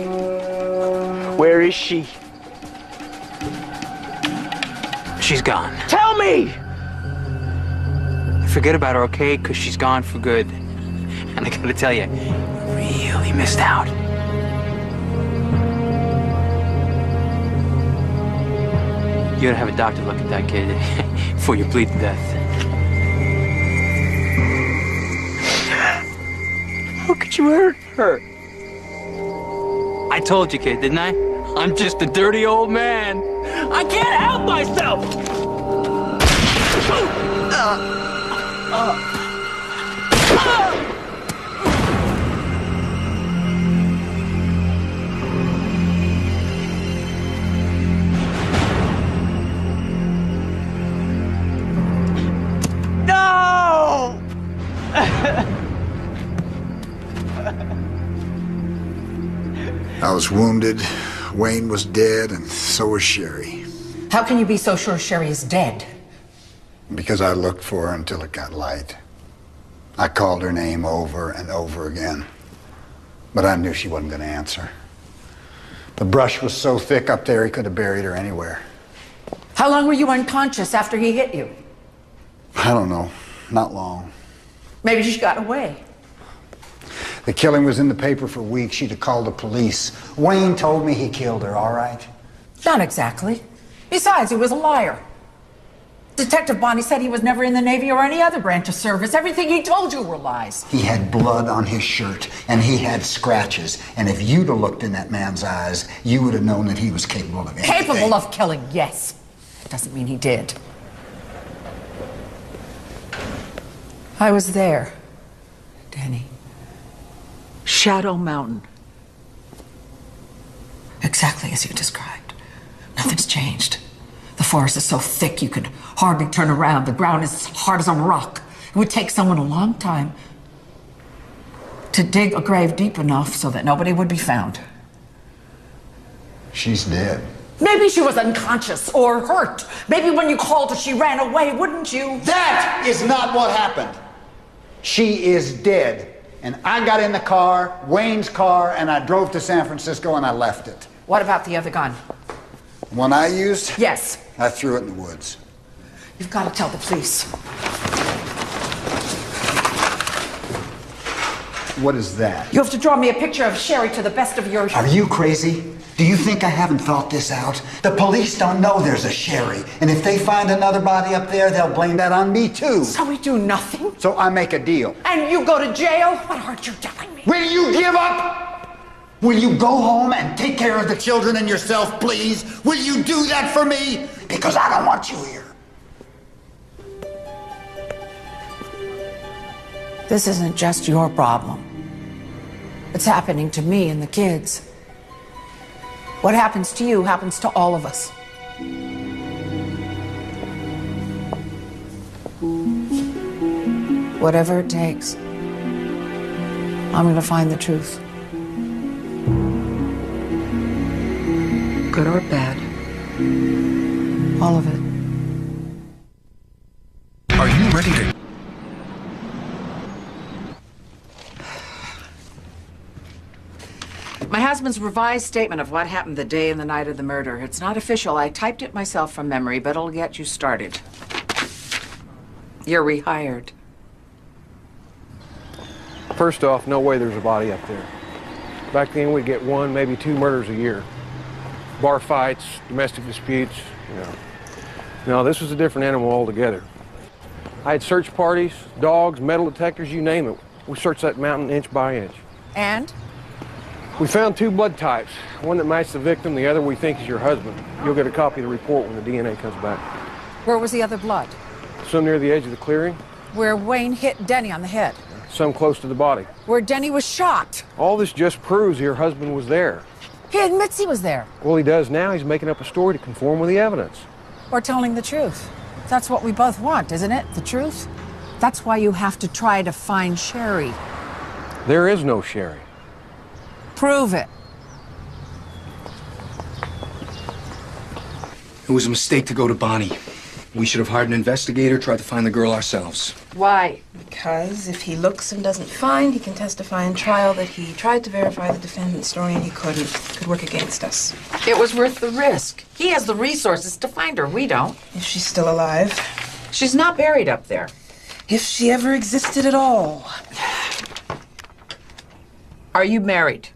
Where is she? She's gone. Tell me! Forget about her, okay? Because she's gone for good. And I gotta tell you, you really missed out. You gotta have a doctor look at that kid before you bleed to death. How could you hurt her? I told you, kid, didn't I? I'm just a dirty old man. I can't help myself! No! I was wounded, Wayne was dead, and so was Sherry. How can you be so sure Sherry is dead? Because I looked for her until it got light. I called her name over and over again, but I knew she wasn't going to answer. The brush was so thick up there, he could have buried her anywhere. How long were you unconscious after he hit you? I don't know, not long. Maybe she got away. The killing was in the paper for weeks. She'd have called the police. Wayne told me he killed her, all right? Not exactly. Besides, he was a liar. Detective Bonnie said he was never in the Navy or any other branch of service. Everything he told you were lies. He had blood on his shirt, and he had scratches. And if you'd have looked in that man's eyes, you would have known that he was capable of anything. Capable of killing, yes. It doesn't mean he did. I was there, Danny. Shadow Mountain. Exactly as you described. Nothing's changed. The forest is so thick you could hardly turn around. The ground is as hard as a rock. It would take someone a long time to dig a grave deep enough so that nobody would be found. She's dead. Maybe she was unconscious or hurt. Maybe when you called her, she ran away, wouldn't you? That is not what happened. She is dead. And I got in the car, Wayne's car, and I drove to San Francisco and I left it. What about the other gun? The one I used? Yes. I threw it in the woods. You've got to tell the police. What is that? You have to draw me a picture of Sherry to the best of your... Are you crazy? Do you think I haven't thought this out? The police don't know there's a Sherry. And if they find another body up there, they'll blame that on me too. So we do nothing? So I make a deal. And you go to jail? What aren't you telling me? Will you give up? Will you go home and take care of the children and yourself, please? Will you do that for me? Because I don't want you here. This isn't just your problem. It's happening to me and the kids. What happens to you happens to all of us. Whatever it takes, I'm going to find the truth. Good or bad. All of it. Are you ready to... My husband's revised statement of what happened the day and the night of the murder. It's not official. I typed it myself from memory, but it'll get you started. You're rehired. First off, no way there's a body up there. Back then, we'd get 1, maybe 2 murders a year. Bar fights, domestic disputes, you know. No, this was a different animal altogether. I had search parties, dogs, metal detectors, you name it. We searched that mountain inch by inch. And? We found 2 blood types. One that matched the victim, the other we think is your husband. You'll get a copy of the report when the DNA comes back. Where was the other blood? Some near the edge of the clearing, Where Wayne hit Denny on the head. some close to the body. Where Denny was shot. All this just proves your husband was there. He admits he was there. Well, he does now. He's making up a story to conform with the evidence. Or telling the truth. That's what we both want, isn't it? The truth? That's why you have to try to find Sherry. There is no Sherry. Prove it. It was a mistake to go to Bonnie. We should have hired an investigator, tried to find the girl ourselves. Why? Because if he looks and doesn't find, he can testify in trial that he tried to verify the defendant's story and he couldn't. Could work against us. It was worth the risk. He has the resources to find her. We don't. If she's still alive. She's not buried up there. If she ever existed at all. Are you married?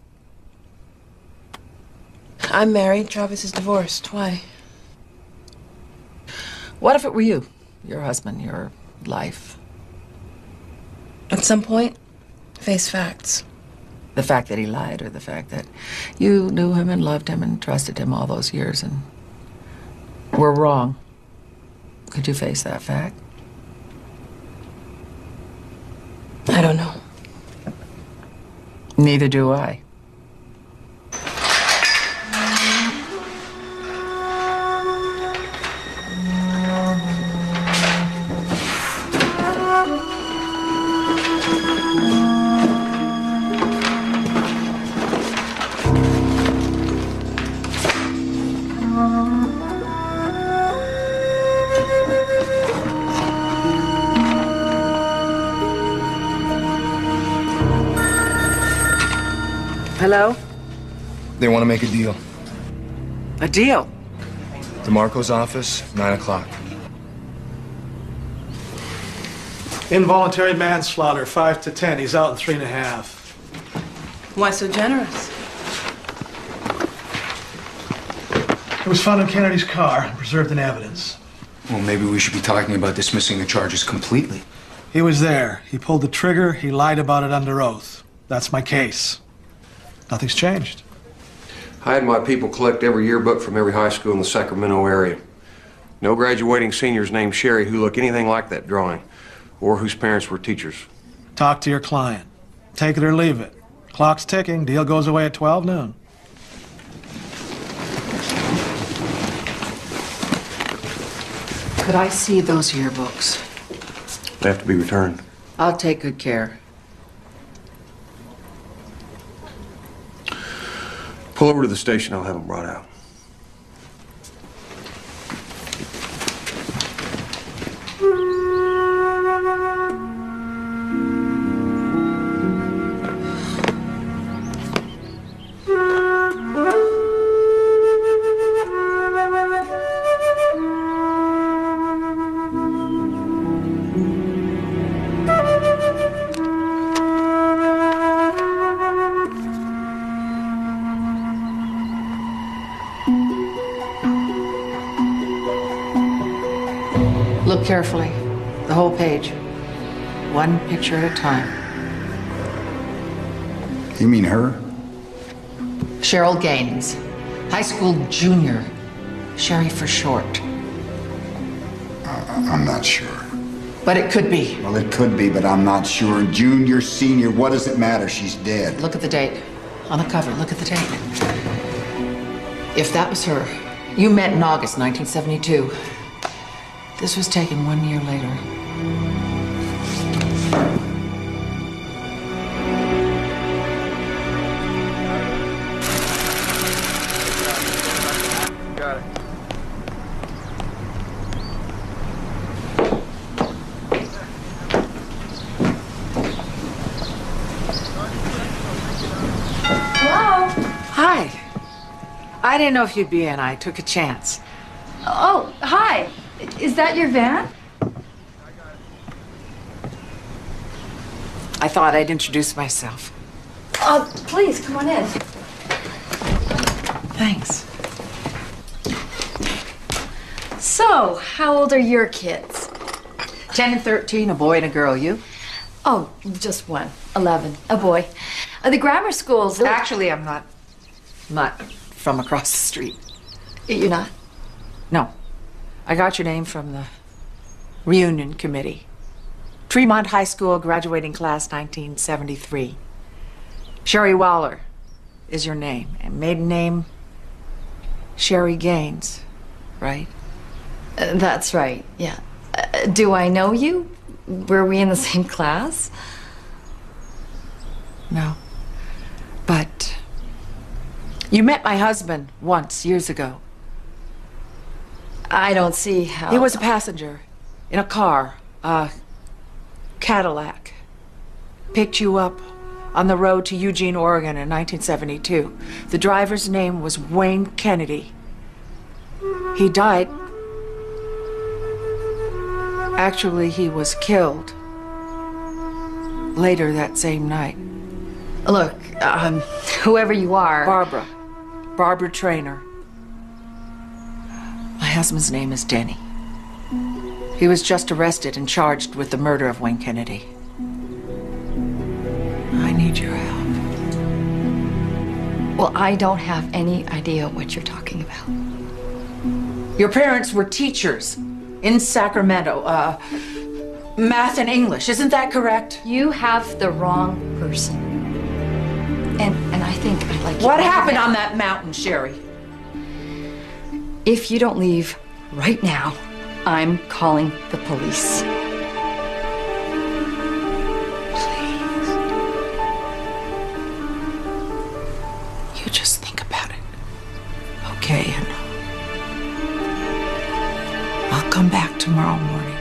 I'm married. Travis is divorced. Why? What if it were you? Your husband, your life. At some point, face facts. The fact that he lied, or the fact that you knew him and loved him and trusted him all those years and were wrong. Could you face that fact? I don't know. Neither do I. Hello? They want to make a deal. A deal? DeMarco's office, 9 o'clock. Involuntary manslaughter, 5 to 10. He's out in 3.5. Why so generous? It was found in Kennedy's car and preserved in evidence. Well, maybe we should be talking about dismissing the charges completely. He was there. He pulled the trigger. He lied about it under oath. That's my case. Nothing's changed. I had my people collect every yearbook from every high school in the Sacramento area. No graduating seniors named Sherry who look anything like that drawing, or whose parents were teachers. Talk to your client. Take it or leave it. Clock's ticking. Deal goes away at 12 noon. Could I see those yearbooks? They have to be returned. I'll take good care. Pull over to the station. I'll have them brought out. Look carefully. The whole page. One picture at a time. You mean her? Cheryl Gaines. High school junior. Sherry for short. I'm not sure. But it could be. Well, it could be, but I'm not sure. Junior, senior, what does it matter? She's dead. Look at the date. On the cover, look at the date. If that was her, you met in August 1972. This was taken 1 year later. Got it. Hello? Hi. I didn't know if you'd be in. I took a chance. Oh, hi. Is that your van? I thought I'd introduce myself. Please, come on in. Thanks. So, how old are your kids? 10 and 13, a boy and a girl. You? Oh, just one. 11, a boy. The grammar schools... Actually, I'm not from across the street. You're not? No. I got your name from the reunion committee. Tremont High School graduating class 1973. Sherry Waller is your name. And maiden name, Sherry Gaines, right? That's right, yeah. Do I know you? Were we in the same class? No. But you met my husband once, years ago. I don't see how... He was a passenger in a car, a Cadillac. Picked you up on the road to Eugene, Oregon in 1972. The driver's name was Wayne Kennedy. He died. Actually, he was killed later that same night. Look, whoever you are... Barbara Traynor. My husband's name is Denny. He was just arrested and charged with the murder of Wayne Kennedy. I need your help. Well, I don't have any idea what you're talking about. Your parents were teachers in Sacramento. Math and English, isn't that correct? You have the wrong person. And I think I'd like... What happened on that mountain, Sherry? If you don't leave right now, I'm calling the police. Please. You just think about it. Okay, and I'll come back tomorrow morning.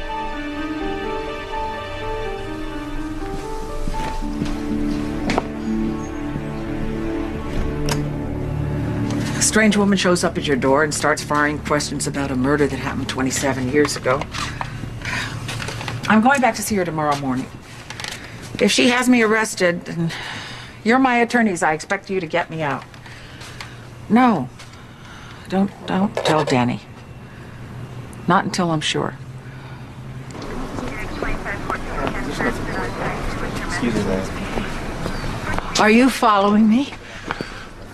A strange woman shows up at your door and starts firing questions about a murder that happened 27 years ago. I'm going back to see her tomorrow morning. If she has me arrested, then you're my attorneys. I expect you to get me out. No. Don't tell Danny. Not until I'm sure. Excuse me, ma'am. Are you following me?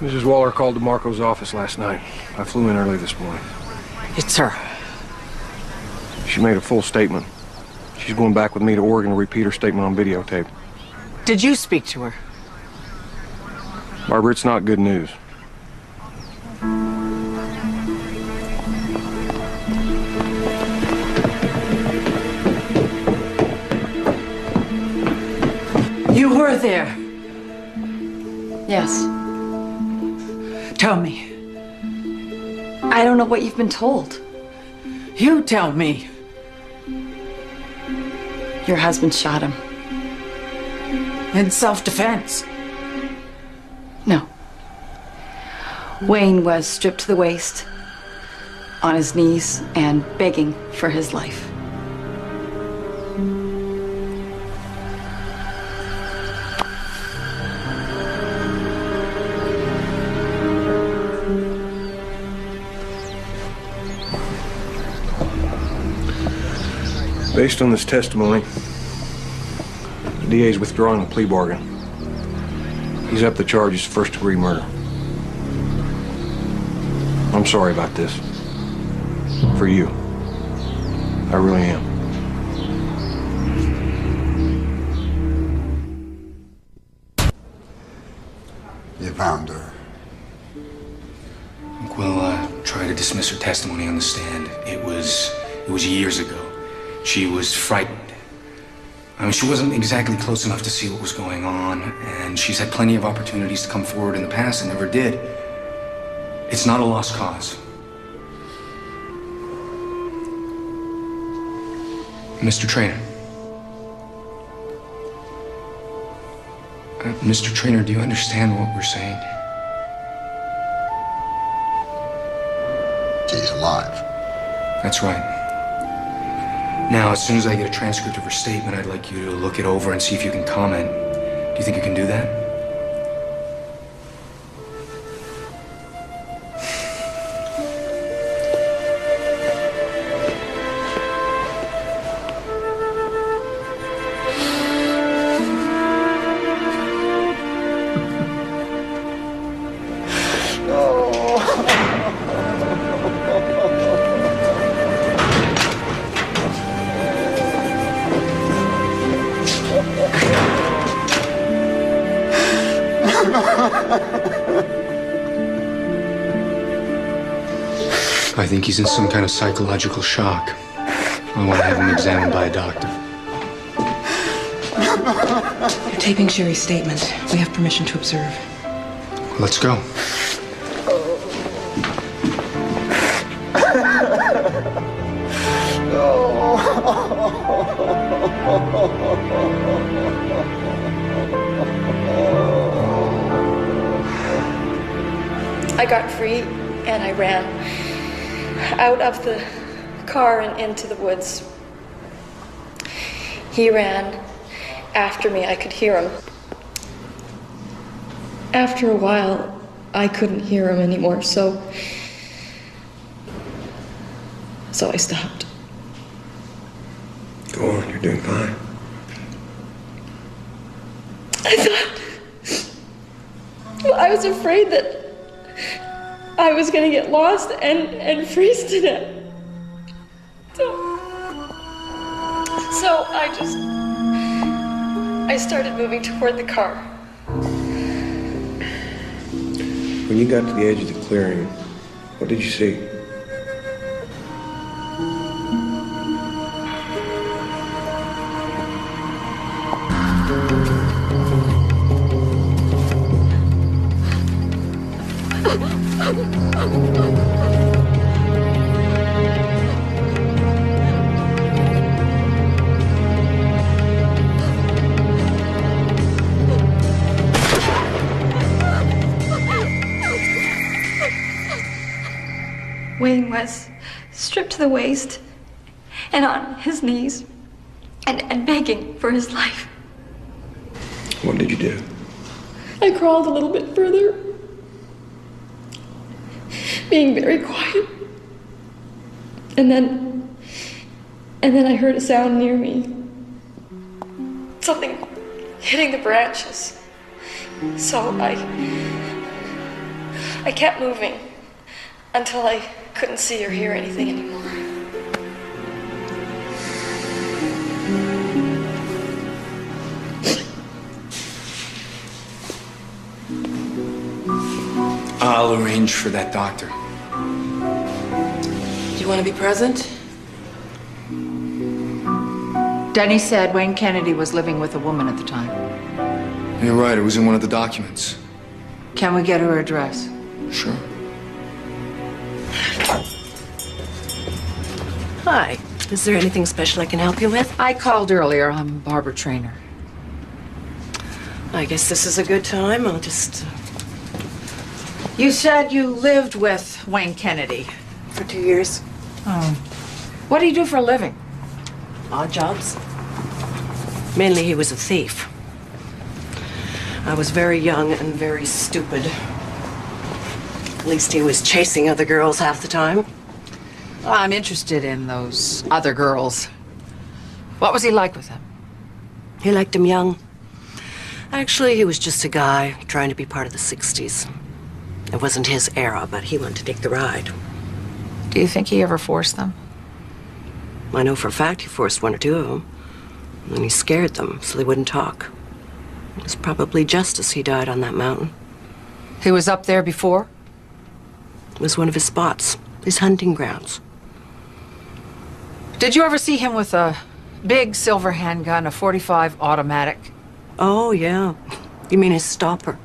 Mrs. Waller called DeMarco's office last night. I flew in early this morning. It's her. She made a full statement. She's going back with me to Oregon to repeat her statement on videotape. Did you speak to her? Barbara, it's not good news. You were there. Yes. Tell me. I don't know what you've been told. You tell me. Your husband shot him. In self-defense. No. Wayne was stripped to the waist, on his knees, and begging for his life. Based on this testimony, the DA's withdrawing the plea bargain. He's up the charges of first-degree murder. I'm sorry about this. For you. I really am. You found her. We'll try to dismiss her testimony on the stand. It was years ago. She was frightened. I mean, she wasn't exactly close enough to see what was going on, and she's had plenty of opportunities to come forward in the past and never did. It's not a lost cause. Mr. Traynor. Mr. Traynor, do you understand what we're saying? She's alive. That's right. Now, as soon as I get a transcript of her statement, I'd like you to look it over and see if you can comment. Do you think you can do that? I think he's in some kind of psychological shock. I want to have him examined by a doctor. You're taping Sherry's statement. We have permission to observe. Let's go. I got free and I ran out of the car and into the woods. He ran after me. I could hear him. After a while, I couldn't hear him anymore, so I stopped. Go on, you're doing fine. I was afraid that I was gonna get lost and freeze to death. So I started moving toward the car. When you got to the edge of the clearing, what did you see? Wayne was stripped to the waist and on his knees and begging for his life. What did you do? I crawled a little bit further, being very quiet. And then And then I heard a sound near me. Something hitting the branches. So I kept moving until I couldn't see or hear anything anymore. I'll arrange for that doctor. Do you want to be present? Denny said Wayne Kennedy was living with a woman at the time. You're right, it was in one of the documents. Can we get her address? Sure. Hi. Is there anything special I can help you with? I called earlier. I'm Barbara Trainer. I guess this is a good time. I'll just... You said you lived with Wayne Kennedy. For 2 years. Oh. What do you do for a living? Odd jobs. Mainly he was a thief. I was very young and very stupid. At least he was chasing other girls half the time. Well, I'm interested in those other girls. What was he like with them? He liked them young. Actually, he was just a guy trying to be part of the 60s. It wasn't his era, but he wanted to take the ride. Do you think he ever forced them? I know for a fact he forced 1 or 2 of them. And he scared them so they wouldn't talk. It was probably justice he died on that mountain. He was up there before? It was one of his spots, his hunting grounds. Did you ever see him with a big silver handgun, a .45 automatic? Oh, yeah. You mean his stopper?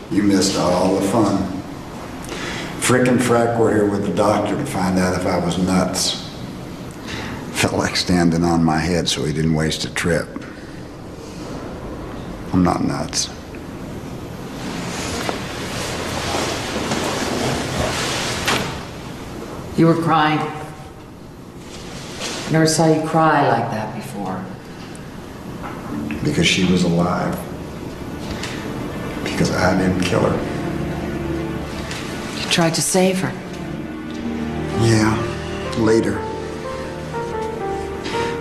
You missed all the fun. Frick and Frack were here with the doctor to find out if I was nuts. Felt like standing on my head so he didn't waste a trip. I'm not nuts. You were crying. I never saw you cry like that before. Because she was alive. Because I didn't kill her. You tried to save her. Yeah, later.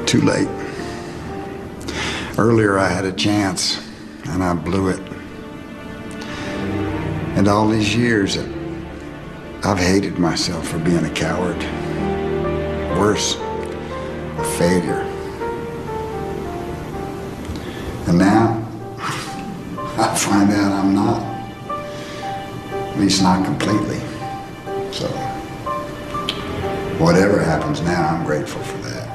Too late. Earlier I had a chance, and I blew it. And all these years, I've hated myself for being a coward. Worse, a failure. And now, I find out I'm not. At least not completely. So, whatever happens now, I'm grateful for that.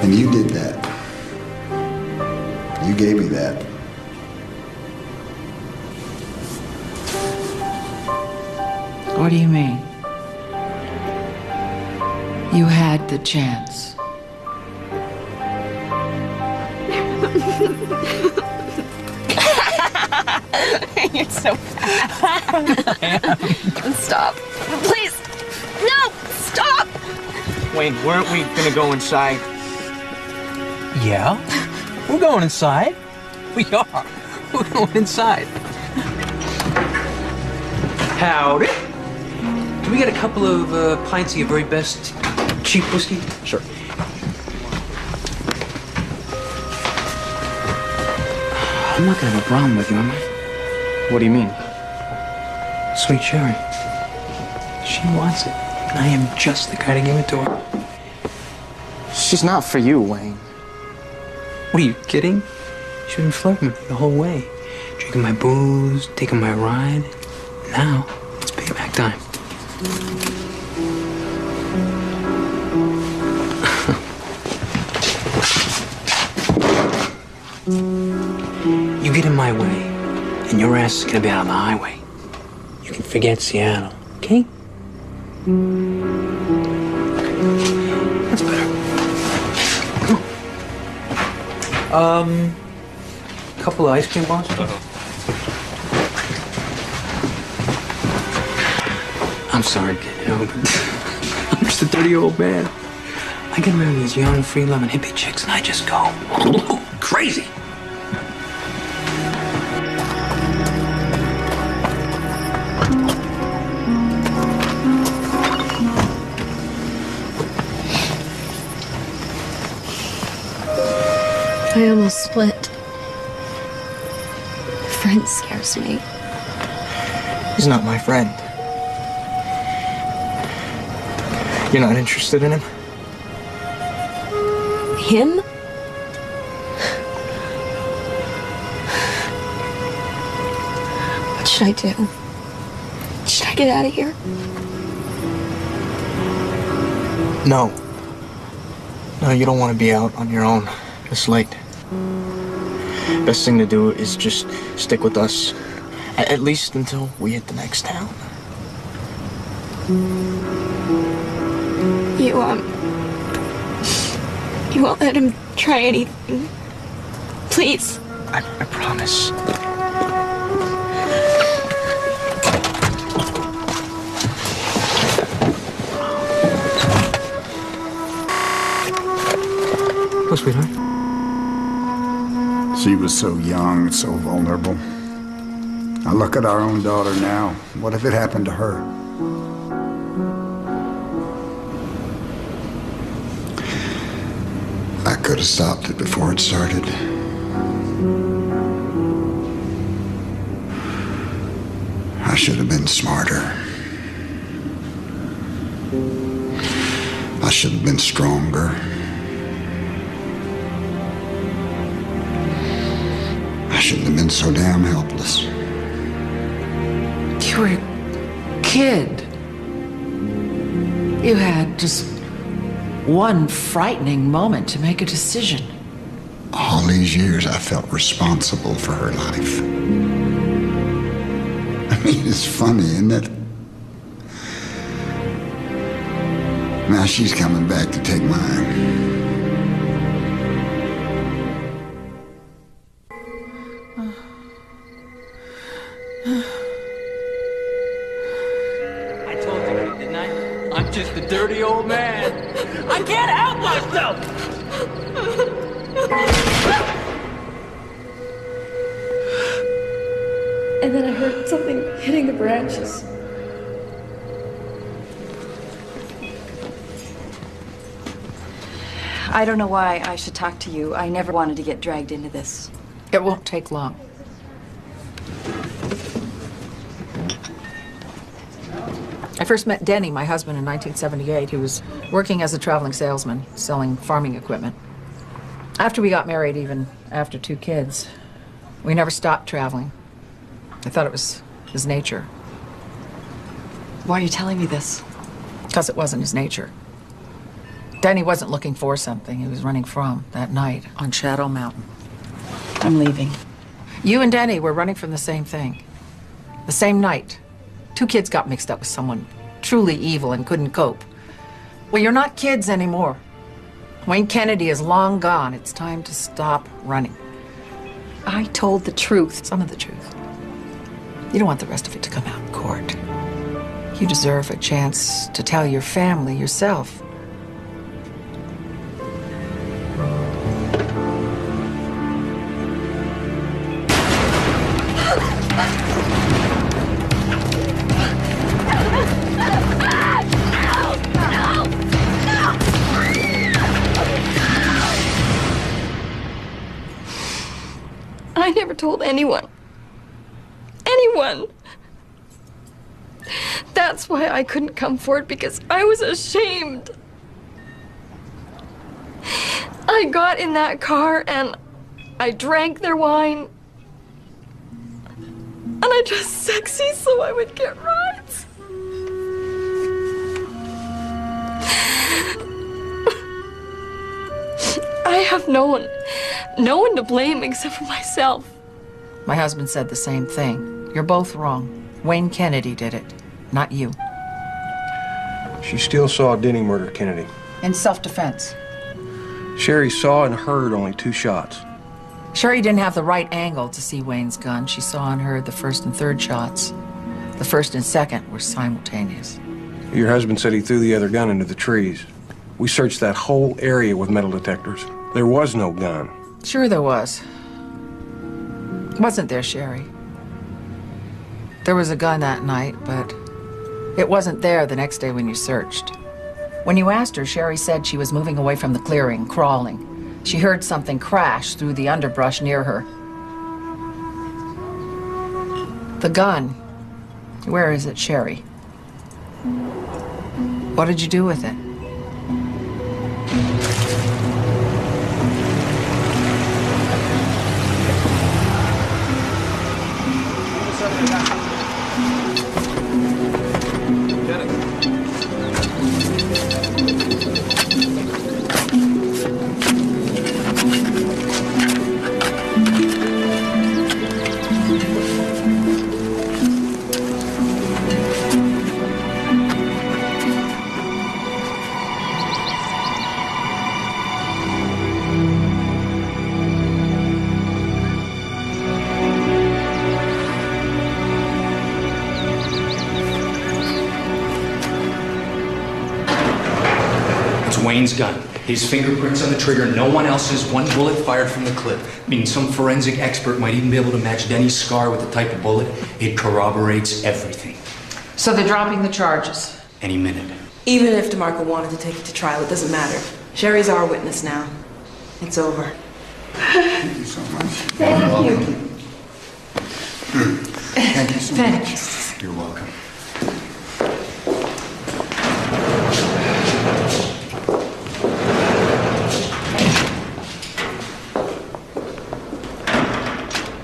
And you did that. You gave me that. What do you mean? You had the chance. You're so bad. Stop. Please. No! Stop! Wayne, weren't we gonna go inside? Yeah? We're going inside. We are. We're going inside. Howdy. Can we get a couple of pints of your very best cheap whiskey? Sure. I'm not gonna have a problem with you, am I? What do you mean? Sweet Sherry. She wants it. And I am just the guy to give it to her. She's not for you, Wayne. What are you kidding? She's been flirting with me the whole way. Drinking my booze, taking my ride. Now, it's payback time. You get in my way, and your ass is gonna be out on the highway. You can forget Seattle, okay? That's better. Come on. Couple of ice cream bars? I'm sorry, kid, you know, but I'm just a 30-year-old man. I get around these young, free-loving hippie chicks, and I just go crazy. I almost split. Friend scares me. He's not my friend. You're not interested in him? Him? What should I do? Should I get out of here? No. No, you don't want to be out on your own this late. Best thing to do is just stick with us. At least until we hit the next town. You won't let him try anything. Please. I promise. Hello, sweetheart. She was so young, so vulnerable. I look at our own daughter now. What if it happened to her? I could have stopped it before it started. I should have been smarter. I should have been stronger. I shouldn't have been so damn helpless. You were a kid. You had just one frightening moment to make a decision. All these years I felt responsible for her life. I mean, it's funny, isn't it? Now she's coming back to take mine. I told you, didn't I? I'm just a dirty old man. I can't help myself. And then I heard something hitting the branches. I don't know why I should talk to you. I never wanted to get dragged into this. It won't take long. I first met Denny, my husband, in 1978. He was working as a traveling salesman, selling farming equipment. After we got married, even after 2 kids, we never stopped traveling. I thought it was his nature. Why are you telling me this? Because it wasn't his nature. Denny wasn't looking for something. He was running from that night on Shadow Mountain. I'm leaving. You and Denny were running from the same thing. The same night. 2 kids got mixed up with someone truly evil and couldn't cope. Well, you're not kids anymore. Wayne Kennedy is long gone. It's time to stop running. I told the truth. Some of the truth. You don't want the rest of it to come out in court. You deserve a chance to tell your family yourself. I never told anyone. Anyone. That's why I couldn't come forward, because I was ashamed. I got in that car and I drank their wine. And I dressed sexy so I would get rides. I have no one to blame except for myself. My husband said the same thing. You're both wrong. Wayne Kennedy did it, not you. She still saw Denny murder Kennedy. In self-defense. Sherry saw and heard only 2 shots. Sherry didn't have the right angle to see Wayne's gun. She saw and heard the first and third shots. The first and second were simultaneous. Your husband said he threw the other gun into the trees. We searched that whole area with metal detectors. There was no gun. Sure there was. Wasn't there, Sherry? There was a gun that night, but it wasn't there the next day when you searched. When you asked her, Sherry said she was moving away from the clearing, crawling. She heard something crash through the underbrush near her. The gun. Where is it, Sherry? What did you do with it? Wayne's gun. His fingerprints on the trigger, no one else's, one bullet fired from the clip. Meaning some forensic expert might even be able to match Denny's scar with the type of bullet. It corroborates everything. So they're dropping the charges? Any minute. Even if DeMarco wanted to take it to trial, it doesn't matter. Sherry's our witness now. It's over. Thank you so much. Thank you. Thank you so much. You're welcome.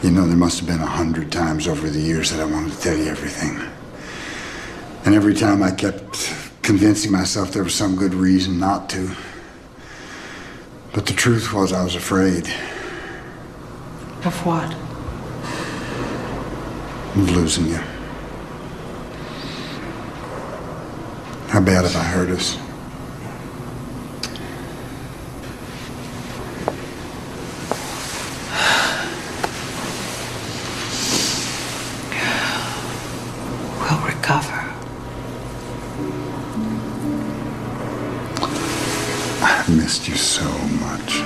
You know, there must have been 100 times over the years that I wanted to tell you everything. And every time I kept convincing myself there was some good reason not to. But the truth was I was afraid. Of what? Of losing you. How bad have I hurt us? We'll recover. I missed you so much.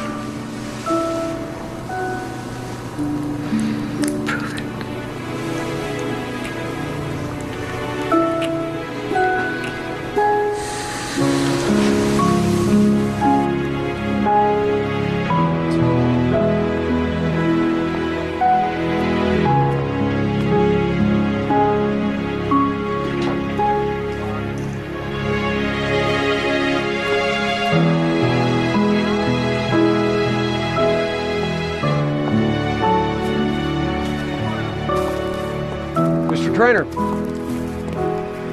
Prove it. Mr. Trainer,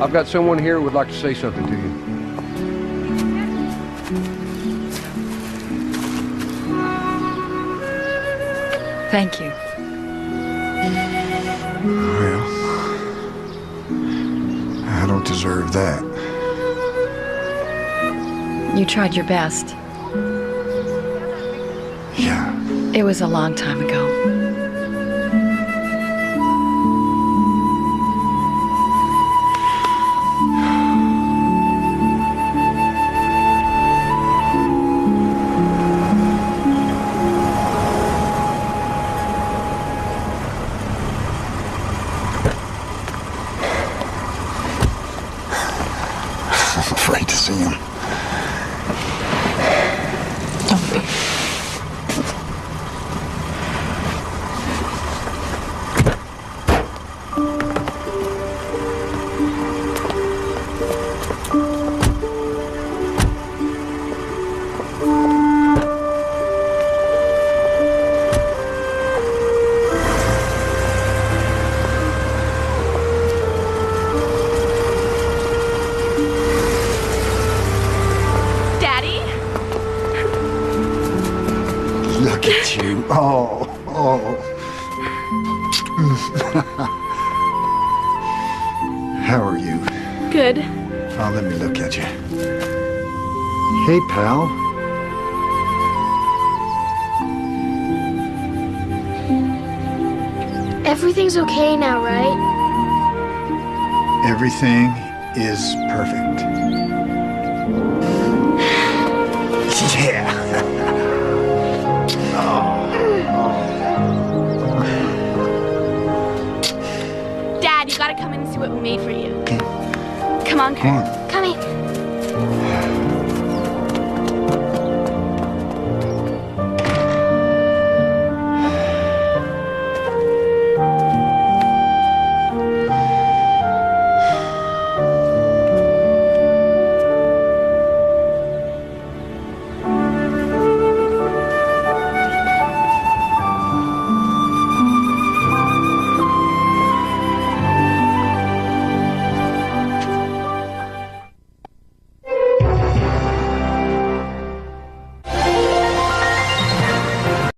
I've got someone here who would like to say something to you. Thank you. Well, I don't deserve that. You tried your best. Yeah. It was a long time ago. I'm afraid to see him. Don't be. Daddy? Look at you. Oh, oh. How are you? Good. Oh, let me look at you. Hey, pal. Everything's okay now, right? Everything is perfect. Yeah. Dad, you gotta come in and see what we made for you. Come on, Kurt. Come on. Coming.